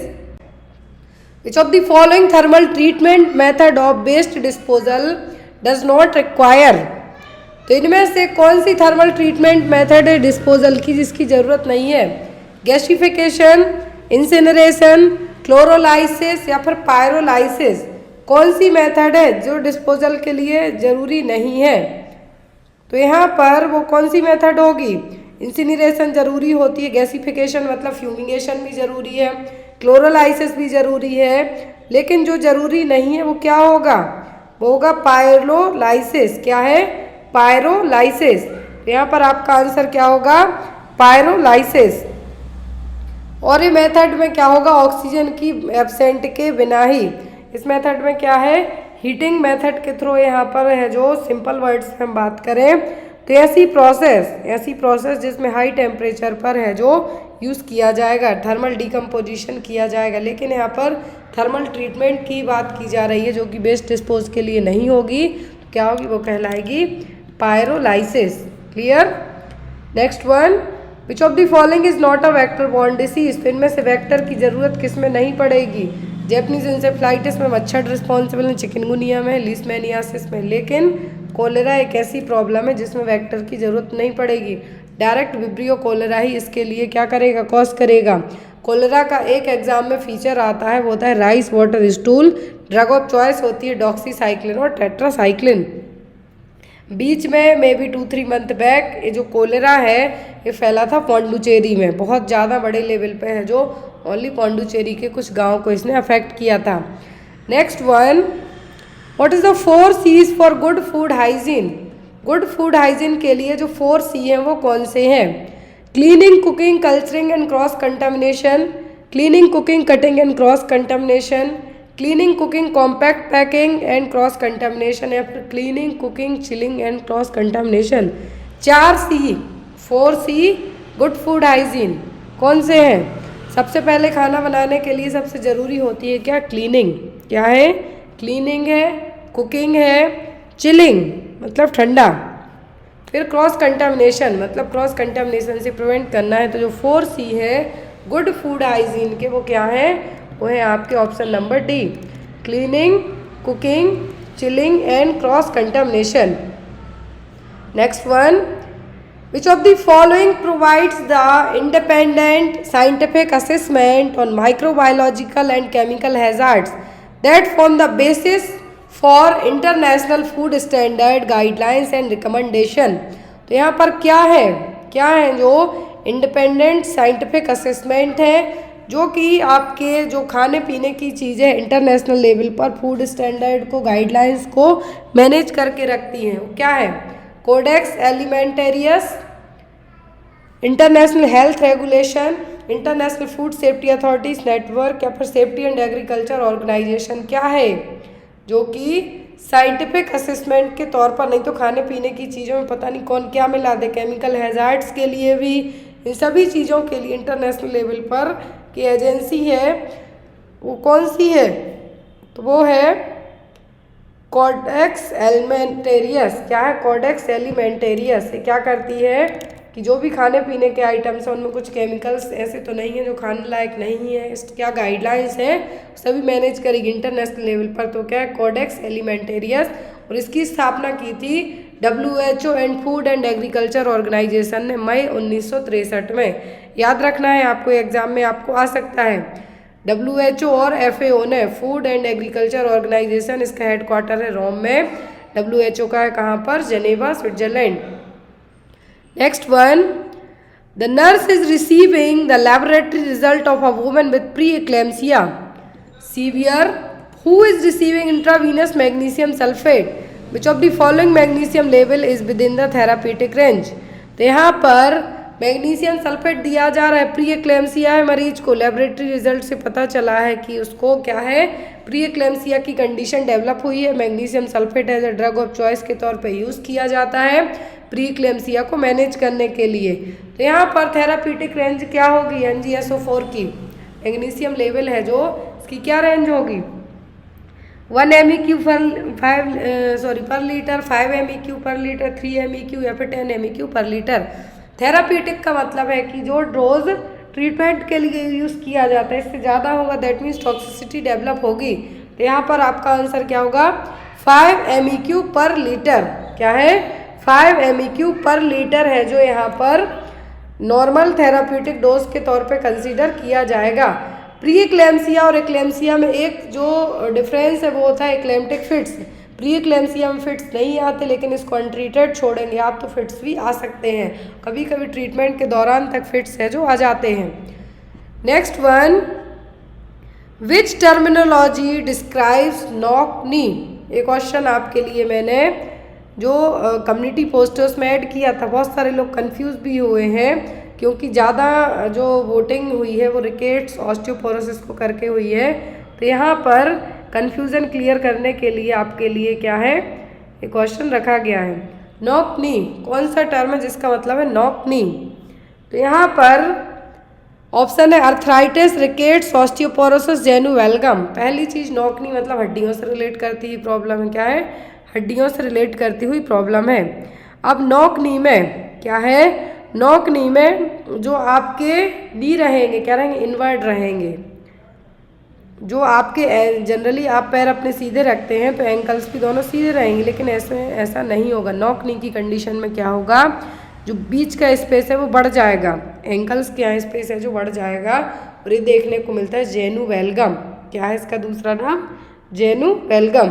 which of the following thermal treatment method of waste disposal does not require. तो इनमें से कौन सी थर्मल ट्रीटमेंट मेथड है डिस्पोजल की जिसकी जरूरत नहीं है, गैसिफिकेशन, इंसिनरेशन, क्लोरोलाइसिस या फिर पायरोलाइसिस, कौन सी मेथड है जो डिस्पोजल के लिए ज़रूरी नहीं है। तो यहाँ पर वो कौन सी मेथड होगी, इंसिनरेशन ज़रूरी होती है, गैसिफिकेशन मतलब फ्यूमिगेशन भी ज़रूरी है, क्लोरोलाइसिस भी ज़रूरी है, लेकिन जो ज़रूरी नहीं है वो क्या होगा, वो होगा पायरोलाइसिस। क्या है, पायरोलाइसिस। तो यहाँ पर आपका आंसर क्या होगा, पायरोलाइसिस। और ये मेथड में क्या होगा, ऑक्सीजन की एब्सेंट के बिना ही। इस मेथड में क्या है, हीटिंग मेथड के थ्रू यहाँ पर है जो सिंपल वर्ड्स में हम बात करें तो ऐसी प्रोसेस जिसमें हाई टेम्परेचर पर है जो यूज़ किया जाएगा, थर्मल डिकम्पोजिशन किया जाएगा। लेकिन यहाँ पर थर्मल ट्रीटमेंट की बात की जा रही है जो कि वेस्ट डिस्पोज के लिए नहीं होगी, तो क्या होगी, वो कहलाएगी pyrolysis. Clear. Next one, which of the following is not a vector borne disease. तो इनमें से वेक्टर की जरूरत किस में नहीं पड़ेगी, जैपनीज इंसेफ्लाइटिस में मच्छर रिस्पॉन्सिबल है, चिकनगुनिया में, लीशमैनियासिस में, लेकिन कोलेरा एक ऐसी प्रॉब्लम है जिसमें वेक्टर की जरूरत नहीं पड़ेगी। डायरेक्ट विब्रियो कोलेरा ही इसके लिए क्या करेगा, कॉज करेगा। कोलेरा का एक एग्जाम में फीचर आता है, वो होता है rice water stool. Drug of choice होती है डॉक्सीसाइक्लिन और टेट्रासाइक्लिन। बीच में मे बी 2-3 मंथ बैक ये जो कोलेरा है ये फैला था पौंडुचेरी में, बहुत ज़्यादा बड़े लेवल पे है, जो ओनली पौंडुचेरी के कुछ गांव को इसने अफेक्ट किया था। Next one, what is the 4 C's for good food hygiene. Good food hygiene के लिए जो 4 C हैं वो कौन से हैं, cleaning, cooking, culturing and cross contamination, cleaning, cooking, cutting and cross contamination, cleaning, cooking, compact packing and cross contamination, या फिर cleaning, cooking, chilling and cross contamination. 4 C good food hygiene कौन से हैं। सबसे पहले खाना बनाने के लिए सबसे ज़रूरी होती है क्या, क्लीनिंग। क्या है, क्लीनिंग है, कुकिंग है, चिलिंग मतलब ठंडा, फिर क्रॉस कंटामिनेशन मतलब क्रॉस कंटामिनेशन से प्रिवेंट करना है। तो जो 4 C है गुड फूड हाइजीन के वो क्या है, वो है आपके option number D, cleaning, cooking, chilling and cross contamination. Next one, which of the following provides the independent scientific assessment on microbiological and chemical hazards that form the basis for international food standard guidelines and recommendation. तो यहाँ पर क्या है जो इंडिपेंडेंट साइंटिफिक असेसमेंट है जो कि आपके जो खाने पीने की चीज़ें इंटरनेशनल लेवल पर फूड स्टैंडर्ड को, गाइडलाइंस को मैनेज करके रखती हैं, क्या है? Codex Alimentarius, International Health Regulation, International Food Safety Authorities Network, या फिर सेफ्टी एंड एग्रीकल्चर ऑर्गेनाइजेशन, क्या है? जो कि साइंटिफिक असेसमेंट के तौर पर, नहीं तो खाने पीने की चीज़ों में पता नहीं कौन क्या मिला दे, केमिकल हैजार्ड्स के लिए भी, इन सभी चीज़ों के लिए इंटरनेशनल लेवल पर की एजेंसी है, वो कौन सी है? तो वो है कोडेक्स एलिमेंटेरियस। क्या है? Codex Alimentarius. ये क्या करती है कि जो भी खाने पीने के आइटम्स हैं उनमें कुछ केमिकल्स ऐसे तो नहीं है जो खाने लायक नहीं है, इस क्या गाइडलाइंस हैं सभी मैनेज करेगी इंटरनेशनल लेवल पर। तो क्या है? Codex Alimentarius. और इसकी स्थापना की थी WHO and Food and Agriculture Organization ने मई 1963 में। याद रखना है आपको, एग्जाम में आपको आ सकता है। WHO और FAO ने, फूड एंड एग्रीकल्चर ऑर्गेनाइजेशन, इसका हेडक्वार्टर है रोम में। WHO का है कहाँ पर? Geneva, Switzerland. Next one, the nurse is receiving the laboratory result of a woman with preeclampsia severe who is receiving intravenous magnesium sulfate. Which of the following magnesium level is within the therapeutic range? तो यहाँ पर मैग्नीशियम सल्फेट दिया जा रहा है, प्री एक्लेम्सिया है मरीज को, लेबोरेटरी रिजल्ट से पता चला है कि उसको क्या है? प्री एक्लेम्सिया की कंडीशन डेवलप हुई है। Magnesium sulphate as a drug of choice के तौर पे यूज़ किया जाता है प्री एक्लेम्सिया को मैनेज करने के लिए। तो यहाँ पर थेरापीटिक रेंज क्या होगी? NgSO4 की मैग्नीशियम लेवल है जो, इसकी क्या रेंज होगी? 1 MEQ पर लीटर, 5 MEQ पर लीटर, 3 MEQ या फिर 10 MEQ पर लीटर। थेरापीटिक का मतलब है कि जो डोज ट्रीटमेंट के लिए यूज़ किया जाता है इससे ज़्यादा होगा, दैट मीन्स टॉक्सिसिटी डेवलप होगी। तो यहाँ पर आपका आंसर क्या होगा? 5 MEQ पर लीटर। क्या है? 5 MEQ पर लीटर है जो यहाँ पर नॉर्मल थेरापीटिक डोज के तौर पे कंसीडर किया जाएगा। प्री एक्लेम्सिया और एक्लेम्सिया में एक जो डिफरेंस है वो होता है एक्लेम्टिक फिट्स। प्री एक्लेम्सिया में फिट्स नहीं आते, लेकिन इसको अनट्रीटेड छोड़ेंगे आप तो फिट्स भी आ सकते हैं, कभी कभी ट्रीटमेंट के दौरान तक फिट्स है जो आ जाते हैं। नेक्स्ट वन, विच टर्मिनोलॉजी डिस्क्राइब्स नॉक नी? एक क्वेश्चन आपके लिए मैंने जो कम्युनिटी पोस्टर्स में ऐड किया था, बहुत सारे लोग कंफ्यूज भी हुए हैं क्योंकि ज़्यादा जो वोटिंग हुई है वो रिकेट्स ऑस्टियोपोरोसिस को करके हुई है। तो यहाँ पर कन्फ्यूज़न क्लियर करने के लिए आपके लिए क्या है, एक क्वेश्चन रखा गया है। नॉक नी कौन सा टर्म है जिसका मतलब है नॉक नी? तो यहाँ पर ऑप्शन है अर्थराइटिस, रिकेट्स, ऑस्टियोपोरोसिस, जेनु वेलगम। पहली चीज़ नॉक नी मतलब हड्डियों से रिलेट करती हुई प्रॉब्लम है। क्या है? हड्डियों से रिलेट करती हुई प्रॉब्लम है। अब नॉक नी में क्या है? नॉक नी में जो आपके नी रहेंगे क्या रहेंगे? इनवर्ड रहेंगे। जो आपके जनरली आप पैर अपने सीधे रखते हैं तो एंकल्स भी दोनों सीधे रहेंगे, लेकिन ऐसा नहीं होगा। नॉक नी की कंडीशन में क्या होगा? जो बीच का स्पेस है वो बढ़ जाएगा, एंकल्स के यहाँ स्पेस है जो बढ़ जाएगा, और ये देखने को मिलता है जेनु वेलगम। क्या है इसका दूसरा नाम? जेनु वेलगम।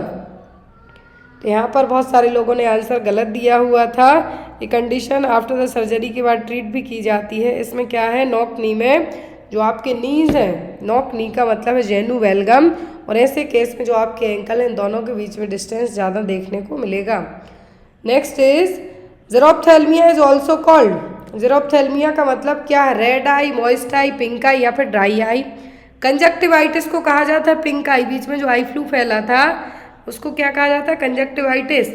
तो यहाँ पर बहुत सारे लोगों ने आंसर गलत दिया हुआ था। ये कंडीशन आफ्टर द सर्जरी के बाद ट्रीट भी की जाती है। इसमें क्या है? नॉक नी में जो आपके नीज हैं, नॉक नी का मतलब है जेनु वेलगम, और ऐसे केस में जो आपके एंकल हैं इन दोनों के बीच में डिस्टेंस ज़्यादा देखने को मिलेगा। Next is xerophthalmia is also called. Xerophthalmia का मतलब क्या है? Red eye, moist eye, pink eye या फिर ड्राई आई। कंजक्टिवाइटिस को कहा जाता है पिंक आई, बीच में जो आई फ्लू फैला था उसको क्या कहा जाता है? कंजक्टिवाइटिस।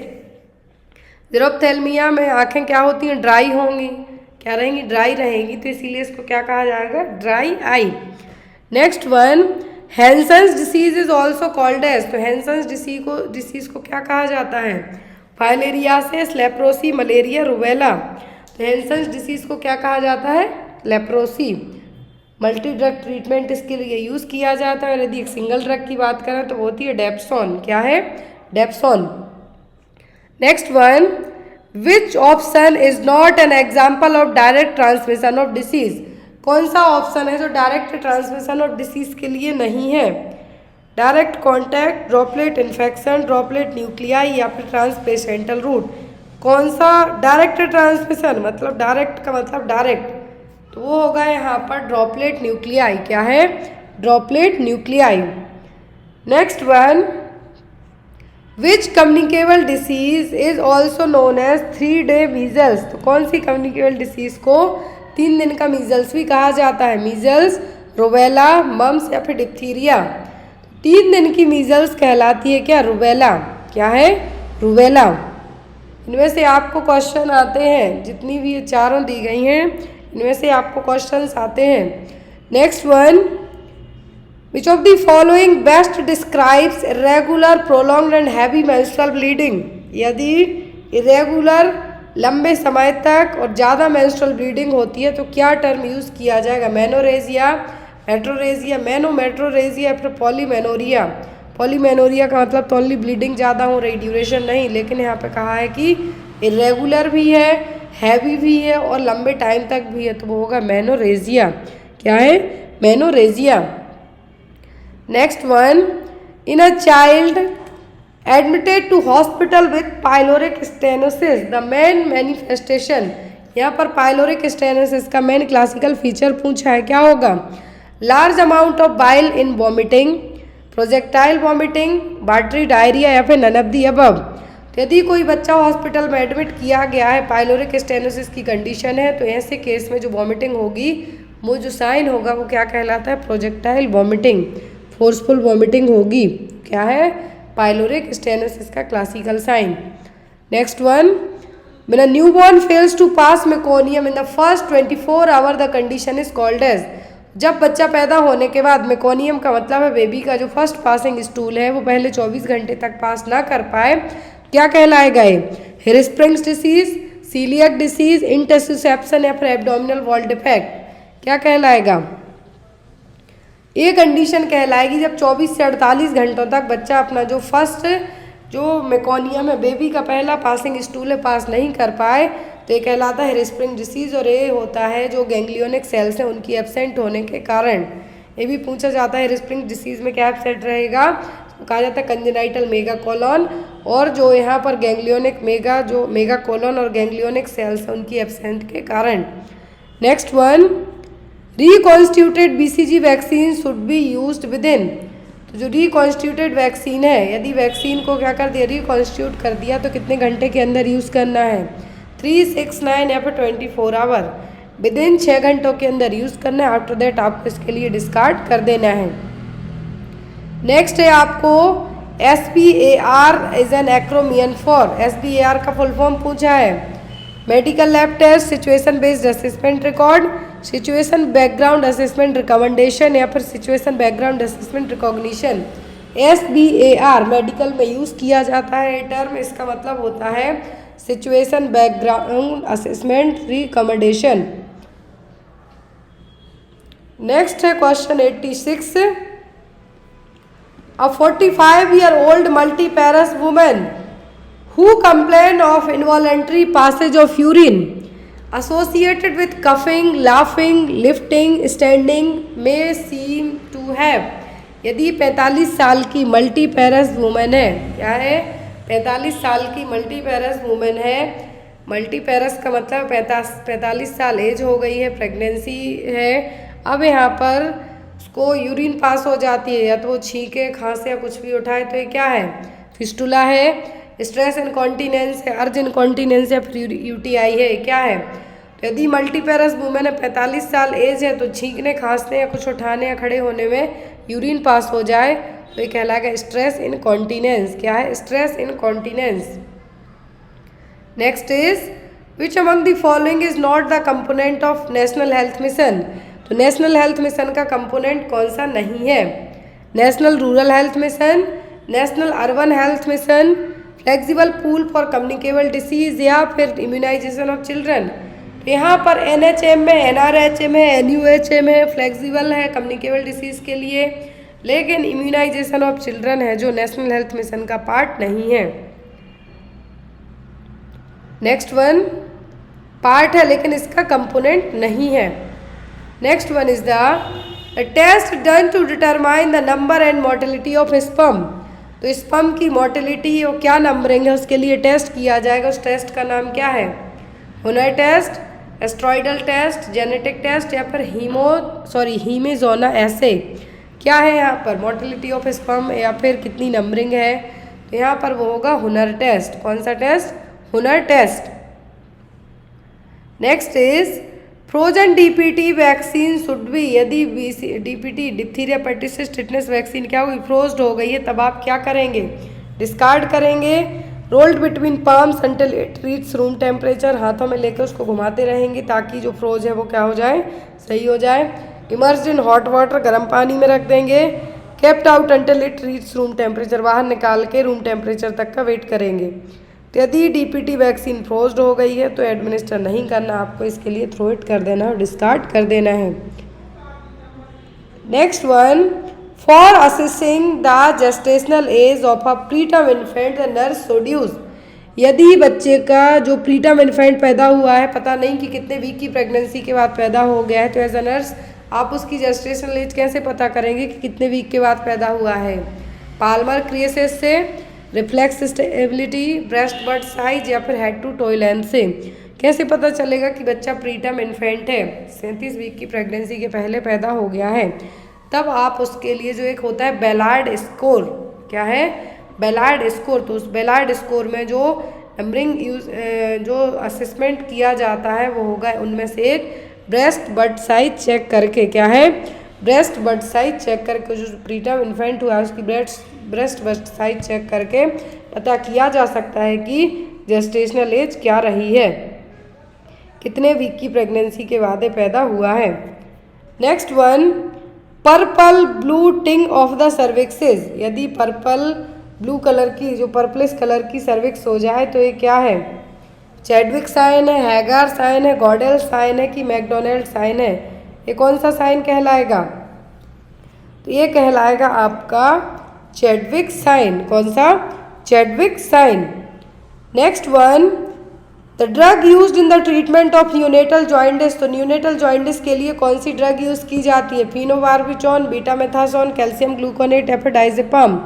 ज़ेरोप्थेल्मिया में आंखें क्या होती हैं? ड्राई होंगी। क्या रहेंगी? ड्राई रहेंगी, तो इसीलिए इसको क्या कहा जाएगा? Dry eye. Next one, Hansen's disease is also called as. तो हैंसन्स डिसीज को क्या कहा जाता है? Filariasis, leprosy, malaria, rubella. तो हैंसन्स डिसीज को क्या कहा जाता है? लेप्रोसी। मल्टी ड्रग ट्रीटमेंट इसके लिए यूज़ किया जाता है। यदि एक सिंगल ड्रग की बात करें तो वो होती है डेप्सोन। क्या है? Dapsone. Next one, which option is not an example of direct transmission of disease? कौन सा ऑप्शन है जो डायरेक्ट ट्रांसमिशन ऑफ डिसीज के लिए नहीं है? Direct contact, droplet infection, droplet nuclei या फिर ट्रांसपेशेंटल रूट। कौन सा डायरेक्ट ट्रांसमिशन? मतलब डायरेक्ट का मतलब डायरेक्ट, तो वो होगा यहाँ पर ड्रॉपलेट न्यूक्लियाई। क्या है? Droplet nuclei. Next one, which communicable disease is also known as 3-day measles. तो कौन सी कम्युनिकेबल डिसीज को 3 दिन का मीजल्स भी कहा जाता है? मीजल्स, रुबेला, मम्स या फिर डिप्थीरिया। 3 दिन की मीजल्स कहलाती है क्या? रुबेला। क्या है? रुबेला। इनमें से आपको क्वेश्चन आते हैं, जितनी भी ये चारों दी गई हैं इनमें से आपको क्वेश्चंस आते हैं। Next one, which of the following best describes irregular, prolonged and heavy menstrual bleeding. यदि इरेगुलर, लंबे समय तक और ज़्यादा मेंस्ट्रुअल ब्लीडिंग होती है तो क्या टर्म यूज़ किया जाएगा? मेनोरेजिया, मेट्रोरेजिया, मेट्रोरेजिया या फिर पॉलीमेनोरिया। पॉलीमेनोरिया का मतलब तो ओनली ब्लीडिंग ज़्यादा हो रही, ड्यूरेशन नहीं, लेकिन यहाँ पे कहा है कि इरेगुलर भी है, हैवी भी है और लंबे टाइम तक भी है, तो वो होगा मेनोरेजिया। क्या है? Menorrhagia. Next one, in a child admitted to hospital with pyloric stenosis the main manifestation. यहाँ पर पाइलोरिक स्टेनोसिस का मेन क्लासिकल फीचर पूछा है, क्या होगा? Large amount of bile in vomiting, projectile vomiting, watery diarrhoea या फिर नन ऑफ द अबव। तो यदि कोई बच्चा हॉस्पिटल में एडमिट किया गया है, पाइलोरिक स्टेनोसिस की कंडीशन है, तो ऐसे केस में जो वॉमिटिंग होगी, वो जो साइन होगा वो क्या कहलाता है? प्रोजेक्टाइल वॉमिटिंग, फोर्सफुल वॉमिटिंग होगी। क्या है? पाइलोरिक स्टेनोसिस का classical sign. Next one, when a newborn fails to pass meconium in the first 24 hour the condition is called as. जब बच्चा पैदा होने के बाद, मेकोनियम का मतलब है बेबी का जो फर्स्ट पासिंग स्टूल है वो पहले 24 घंटे तक पास ना कर पाए, क्या कहलाएगा ये? हिरस्प्रिंग्स डिसीज, सीलियक डिसीज, इंटेस्टिसेप्शन या फिर एब्डोमिनल वॉल डिफेक्ट। क्या कहलाएगा? ये कंडीशन कहलाएगी जब 24 से 48 घंटों तक बच्चा अपना जो फर्स्ट जो मेकोनियम है, बेबी का पहला पासिंग स्टूल है, पास नहीं कर पाए, तो ये कहलाता है हिरस्प्रिंग डिसीज। और ये होता है जो गैंग्लियोनिक सेल्स हैं उनकी एब्सेंट होने के कारण। ये भी पूछा जाता है हिरस्प्रिंग डिसीज में क्या एब्सेंट रहेगा? तो कहा जाता है कंजेनाइटल मेगा कोलोन, और जो यहाँ पर गैंग्लियोनिक जो मेगा कोलोन और गैंग्लियोनिक सेल्स हैं उनकी एब्सेंट के कारण। Next one, reconstituted BCG vaccine should be used with in. तो जो रिकॉन्स्टिट्यूटेड वैक्सीन है, यदि वैक्सीन को क्या कर दिया? रिकॉन्स्टिट्यूट कर दिया, तो कितने घंटे के अंदर यूज़ करना है? 3, 6, 9 या फिर 24 आवर। विद इन 6 घंटों के अंदर यूज़ करना है। आफ्टर दैट आपको इसके लिए डिस्कार्ड कर देना है। नेक्स्ट है आपको SBAR is an acronym for. SBAR का फुल फॉर्म पूछा है। Medical lab test, situation based assessment record, situation background assessment recommendation या फिर situation background assessment recognition. SBAR medical में यूज़ किया जाता है टर्म, इसका मतलब होता है situation background assessment recommendation. Next है question 86, a 45-year-old multiparous woman who complained of involuntary passage of urine associated with coughing, laughing, lifting, standing may seem to have। यदि 45 साल की मल्टीपैरस वुमेन है, क्या है? 45 साल की मल्टीपैरस वुमेन है। मल्टीपैरस का मतलब 45 साल एज हो गई है, प्रेगनेंसी है। अब यहाँ पर उसको यूरिन पास हो जाती है, या तो वो छींके, खांसे या कुछ भी उठाए, तो ये क्या है? फिस्टुला है। स्ट्रेस इनकॉन्टिनेंस है, अर्ज इनकॉन्टिनेंस या फिर UTI है, क्या है? तो यदि मल्टीपैरस वुमेन है, 45 साल एज है, तो छींकने, खांसने या कुछ उठाने या खड़े होने में यूरिन पास हो जाए, तो ये कहलाएगा स्ट्रेस इनकॉन्टिनेंस। क्या है? Stress incontinence. Next is which among the following is not the component of national health mission. तो नेशनल हेल्थ मिशन का कंपोनेंट कौन सा नहीं है? National rural health mission, national urban health mission, flexible pool for communicable disease या फिर इम्यूनाइजेशन ऑफ चिल्ड्रन। तो यहाँ पर NHM में, NRHM है, NUHM है, फ्लेक्सिबल है कम्युनिकेबल डिसीज के लिए, लेकिन इम्यूनाइजेशन ऑफ चिल्ड्रन है जो नेशनल हेल्थ मिशन का पार्ट नहीं है। नेक्स्ट वन पार्ट है लेकिन इसका कंपोनेंट नहीं है। Next one is the test done to determine the number and mortality of sperm. तो स्पर्म की मोर्टेलिटी और क्या नंबरिंग है उसके लिए टेस्ट किया जाएगा। उस टेस्ट का नाम क्या है? हुनर test, oestradiol test, genetic test या फिर हीमेजोना ऐसे। क्या है यहाँ पर? मोटिलिटी ऑफ स्पर्म या फिर कितनी नंबरिंग है? तो यहाँ पर वो होगा हुनर टेस्ट। कौन सा test? Huhner test. Next is frozen DPT vaccine should be, यदि DPT diphtheria pertussis tetanus vaccine क्या हुई? फ्रोज्ड हो गई है, तब आप क्या करेंगे? डिस्कार्ड करेंगे। Rolled between palms until it reach room temperature, हाथों में लेकर उसको घुमाते रहेंगे ताकि जो फ्रोज है वो क्या हो जाए? सही हो जाए। इमर्स्ड इन हॉट वाटर, गर्म पानी में रख देंगे। Kept out until it reach room temperature, बाहर निकाल के रूम टेम्परेचर तक का वेट करेंगे। तो यदि डीपीटी वैक्सीन फ्रोज्ड हो गई है तो एडमिनिस्टर नहीं करना आपको, इसके लिए थ्रो इट कर देना और डिस्कार्ड कर देना है। Next one, for assessing the gestational age of a preterm infant the nurse should use, यदि बच्चे का जो प्रीटर्म इन्फेंट पैदा हुआ है, पता नहीं कि कितने वीक की प्रेगनेंसी के बाद पैदा हो गया है, तो एज अ नर्स आप उसकी जेस्टेशनल एज कैसे पता करेंगे कि कितने वीक के बाद पैदा हुआ है? पाल्मर क्रिएसिस से, reflex stability, breast birth size या फिर हेड टू टॉय लेंथ से। कैसे पता चलेगा कि बच्चा प्रीटर्म इन्फेंट है, 37 वीक की प्रेगनेंसी के पहले पैदा हो गया है? तब आप उसके लिए जो एक होता है बेलार्ड स्कोर, क्या है? Ballard score. तो उस बेलार्ड स्कोर में जो नंबरिंग जो असेसमेंट किया जाता है वो होगा उनमें से एक ब्रेस्ट बर्थ साइज चेक करके, क्या है? ब्रेस्ट बर्थ साइज चेक करके, जो प्रीटर्म इन्फेंट हुआ है उसकी ब्रेस्ट बर्थ साइज चेक करके पता किया जा सकता है कि जेस्टेशनल एज क्या रही है, कितने वीक की प्रेगनेंसी के बाद पैदा हुआ है। नेक्स्ट वन, पर्पल ब्लू टिंग ऑफ द सर्विक्सेज, यदि पर्पल ब्लू कलर की, जो पर्पलिश कलर की सर्विक्स हो जाए तो ये क्या है? चैडविक साइन है, हैगार साइन है, गॉडेल साइन है कि मैकडोनल्ड साइन है? ये कौन सा साइन कहलाएगा? तो ये कहलाएगा आपका चैडविक साइन। कौन सा? Chadwick sign. Next one, the drug used in the treatment of neonatal jaundice, तो न्यूनेटल जॉइंटिस के लिए कौन सी ड्रग यूज़ की जाती है? फिनोबार्बिटॉन, बीटामेथासोन, कैल्शियम ग्लूकोनेट या फिर डायजेपाम?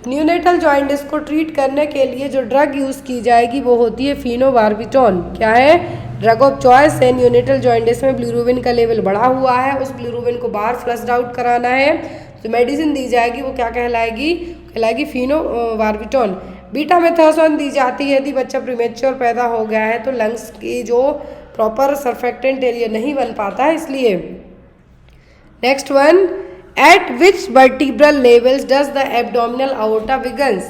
न्यूनेटल जॉइंटिस को ट्रीट करने के लिए जो ड्रग यूज़ की जाएगी वो होती है फिनोबार्बिटॉन। क्या है? ड्रग ऑफ चॉइस है। न्यूनेटल जॉइंटिस में बिलिरुबिन का लेवल बढ़ा हुआ है, उस बिलिरुबिन को बाहर फ्लश्ड आउट कराना है, तो मेडिसिन दी जाएगी वो क्या कहलाएगी? कहलाएगी फिनोबार्बिटॉन। बीटामेथासोन दी जाती है यदि बच्चा प्रीमेच्योर पैदा हो गया है तो लंग्स की जो प्रॉपर सर्फेक्टेंट एरिया नहीं बन पाता है, इसलिए। Next one, at which vertebral levels does the abdominal aorta begins,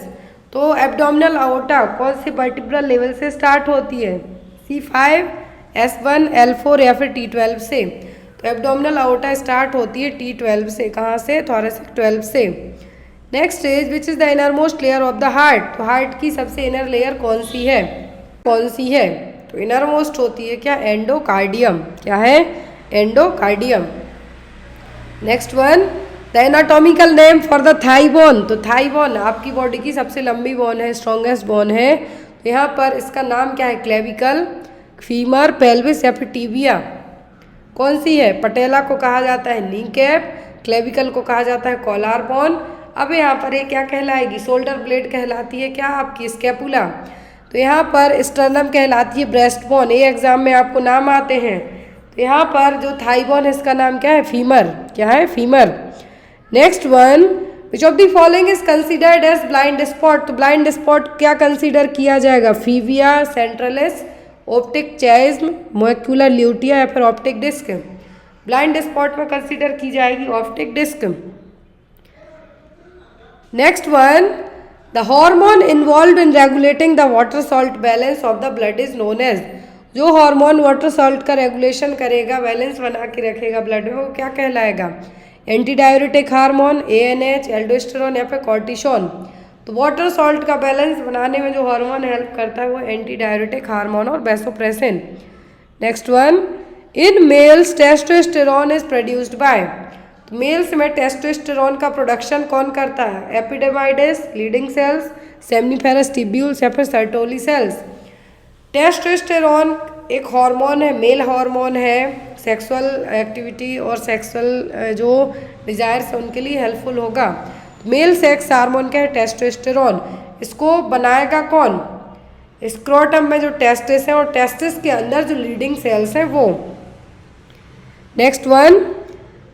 तो एब्डोमिनल अओर्टा कौन से वर्टिब्रल लेवल से स्टार्ट होती है? C5, S1, L4 या फिर T12 से? तो एब्डोमिनल अओर्टा स्टार्ट होती है T12 से। कहाँ से? थोरेसिक 12 से। Next is which is the inner most layer of the heart, तो हार्ट की सबसे इनर लेयर कौन सी है? कौन सी है? तो इनर मोस्ट होती है क्या? एंडोकार्डियम। क्या है? Endocardium. Next one, the anatomical name for the thigh bone, तो थाई बोन आपकी बॉडी की सबसे लंबी बोन है, स्ट्रॉन्गेस्ट बोन है, तो यहाँ पर इसका नाम क्या है? क्लेविकल, फीमर, पेल्विस या फिर टीबिया? कौन सी है? पटेला को कहा जाता है नी कैप, क्लेविकल को कहा जाता है कॉलर बोन। अब यहाँ पर ये क्या कहलाएगी? शोल्डर ब्लेड कहलाती है क्या आपकी? स्कैपुला। तो यहाँ पर स्टर्नम कहलाती है ब्रेस्ट बोन, ये एग्जाम में आपको नाम आते हैं। तो यहाँ पर जो थाई बोन है इसका नाम क्या है? फीमर। क्या है? Femur. Next one, which of the following is considered as blind spot, तो ब्लाइंड स्पॉट क्या कंसिडर किया जाएगा? Fovea, centralis, optic chiasm, molecular lutea या फिर ऑप्टिक डिस्क? ब्लाइंड स्पॉट में कंसिडर की जाएगी optic disc. Next one, the hormone involve in regulating the water salt balance of the blood is known as, जो हार्मोन वाटर सॉल्ट का रेगुलेशन करेगा, बैलेंस बना के रखेगा ब्लड में, वो क्या कहलाएगा? Anti diuretic hormone, ANH, aldosterone या फिर कॉर्टिसोन? तो वाटर सॉल्ट का बैलेंस बनाने में जो हार्मोन हेल्प करता है वो एंटी डाययूरेटिक हार्मोन और vasopressin. Next one, in males testosterone is produced by, तो मेल्स में टेस्टोस्टेरोन का प्रोडक्शन कौन करता है? एपिडेमाइडस, लीडिंग सेल्स, सेम्निफेरस ट्यूब्यूल्स या फिर सर्टोली सेल्स? टेस्टोस्टेरोन एक हार्मोन है, मेल हार्मोन है, सेक्सुअल एक्टिविटी और सेक्सुअल जो डिजायर्स है उनके लिए हेल्पफुल होगा। मेल सेक्स हार्मोन क्या है? टेस्टोस्टेरोन। इसको बनाएगा कौन? स्क्रोटम में जो टेस्टिस है और टेस्टिस के अंदर जो लीडिंग सेल्स हैं वो। Next one,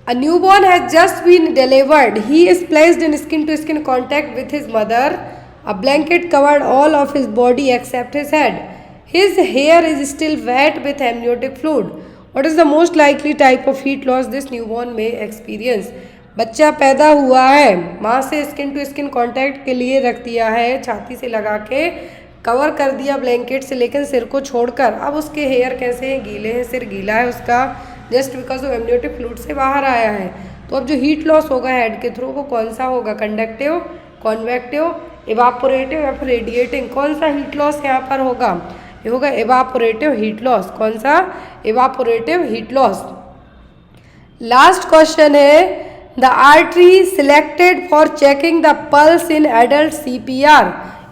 a newborn has just been delivered, he is placed in skin to skin contact with his mother, a blanket covered all of his body except his head, his hair is still wet with amniotic fluid, what is the most likely type of heat loss this newborn में एक्सपीरियंस। बच्चा पैदा हुआ है, माँ से स्किन टू स्किन कांटेक्ट के लिए रख दिया है, छाती से लगा के कवर कर दिया ब्लैंकेट से, लेकिन सिर को छोड़कर। अब उसके हेयर कैसे हैं, गीले हैं, सिर गीला है उसका, जस्ट बिकॉज वो एमनियोटिक फ्लूइड से बाहर आया है। तो अब जो हीट लॉस होगा हेड के थ्रू वो कौन सा होगा, कंडक्टिव, कॉन्वेक्टिव, इवापोरेटिव या फिर रेडिएटिंग, कौन सा हीट लॉस यहाँ पर होगा, ये होगा इवापोरेटिव हीट लॉस। कौन सा, evaporative heat loss. Last question है, the artery selected for checking the pulse in adult CPR,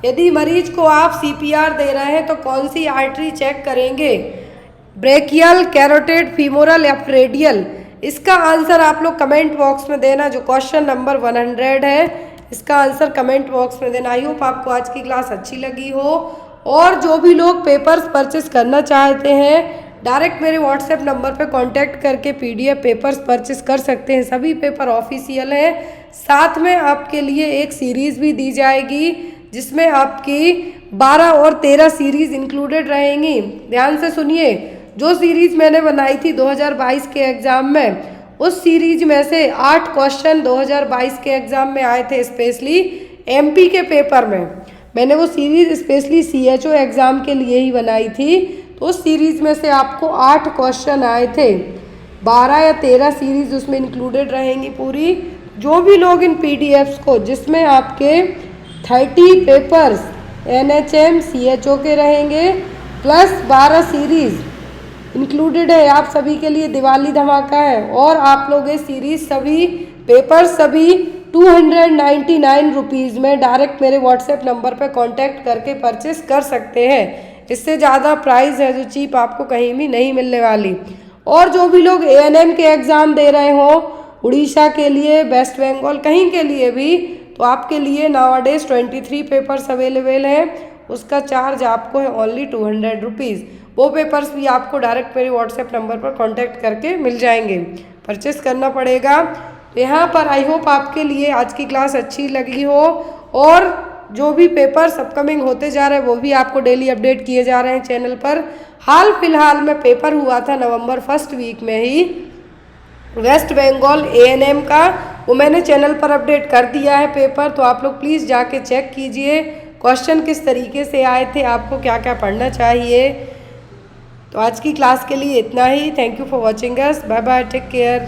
यदि मरीज को आप CPR दे रहे हैं तो कौन सी आर्टरी चेक करेंगे, ब्रेकियल, कैरोटिड, फीमोरल या रेडियल। इसका आंसर आप लोग कमेंट बॉक्स में देना, जो क्वेश्चन नंबर 100 है इसका आंसर कमेंट बॉक्स में देना। आई होप आपको आज की क्लास अच्छी लगी हो, और जो भी लोग पेपर्स परचेस करना चाहते हैं डायरेक्ट मेरे व्हाट्सएप नंबर पे कांटेक्ट करके PDF पेपर्स परचेस कर सकते हैं। सभी पेपर ऑफिशियल हैं, साथ में आपके लिए एक सीरीज़ भी दी जाएगी जिसमें आपकी 12 और 13 सीरीज़ इंक्लूडेड रहेंगी। ध्यान से सुनिए, जो सीरीज़ मैंने बनाई थी 2022 के एग्ज़ाम में, उस सीरीज में से 8 क्वेश्चन 2022 के एग्ज़ाम में आए थे, स्पेशली MP के पेपर में। मैंने वो सीरीज़ स्पेशली CHO एग्ज़ाम के लिए ही बनाई थी, तो उस सीरीज़ में से आपको 8 क्वेश्चन आए थे, 12 या 13 सीरीज़ उसमें इंक्लूडेड रहेंगी पूरी। जो भी लोग इन PDFs को, जिसमें आपके 30 पेपर्स NHM CHO के रहेंगे प्लस 12 सीरीज़ इंक्लूडेड है, आप सभी के लिए दिवाली धमाका है। और आप लोग ये सीरीज़ सभी पेपर सभी 299 रुपीज़ में डायरेक्ट मेरे व्हाट्सएप नंबर पे कांटेक्ट करके परचेस कर सकते हैं। इससे ज़्यादा प्राइस है जो चीप आपको कहीं भी नहीं मिलने वाली। और जो भी लोग ANM के एग्ज़ाम दे रहे हो, उड़ीसा के लिए, वेस्ट बंगाल, कहीं के लिए भी, तो आपके लिए नाउअडेज 23 पेपर्स अवेलेबल हैं, उसका चार्ज आपको है ओनली 200 रुपीज़। वो पेपर्स भी आपको डायरेक्ट मेरे व्हाट्सएप नंबर पर कांटेक्ट करके मिल जाएंगे, परचेस करना पड़ेगा। तो यहाँ पर आई होप आपके लिए आज की क्लास अच्छी लगी हो, और जो भी पेपर्स अपकमिंग होते जा रहे हैं वो भी आपको डेली अपडेट किए जा रहे हैं चैनल पर। हाल फिलहाल में पेपर हुआ था नवंबर 1st वीक में ही वेस्ट बंगाल ANM का, वो मैंने चैनल पर अपडेट कर दिया है पेपर, तो आप लोग प्लीज़ जाके चेक कीजिए क्वेश्चन किस तरीके से आए थे, आपको क्या क्या पढ़ना चाहिए। तो आज की क्लास के लिए इतना ही। Thank you for watching us, bye bye, take care.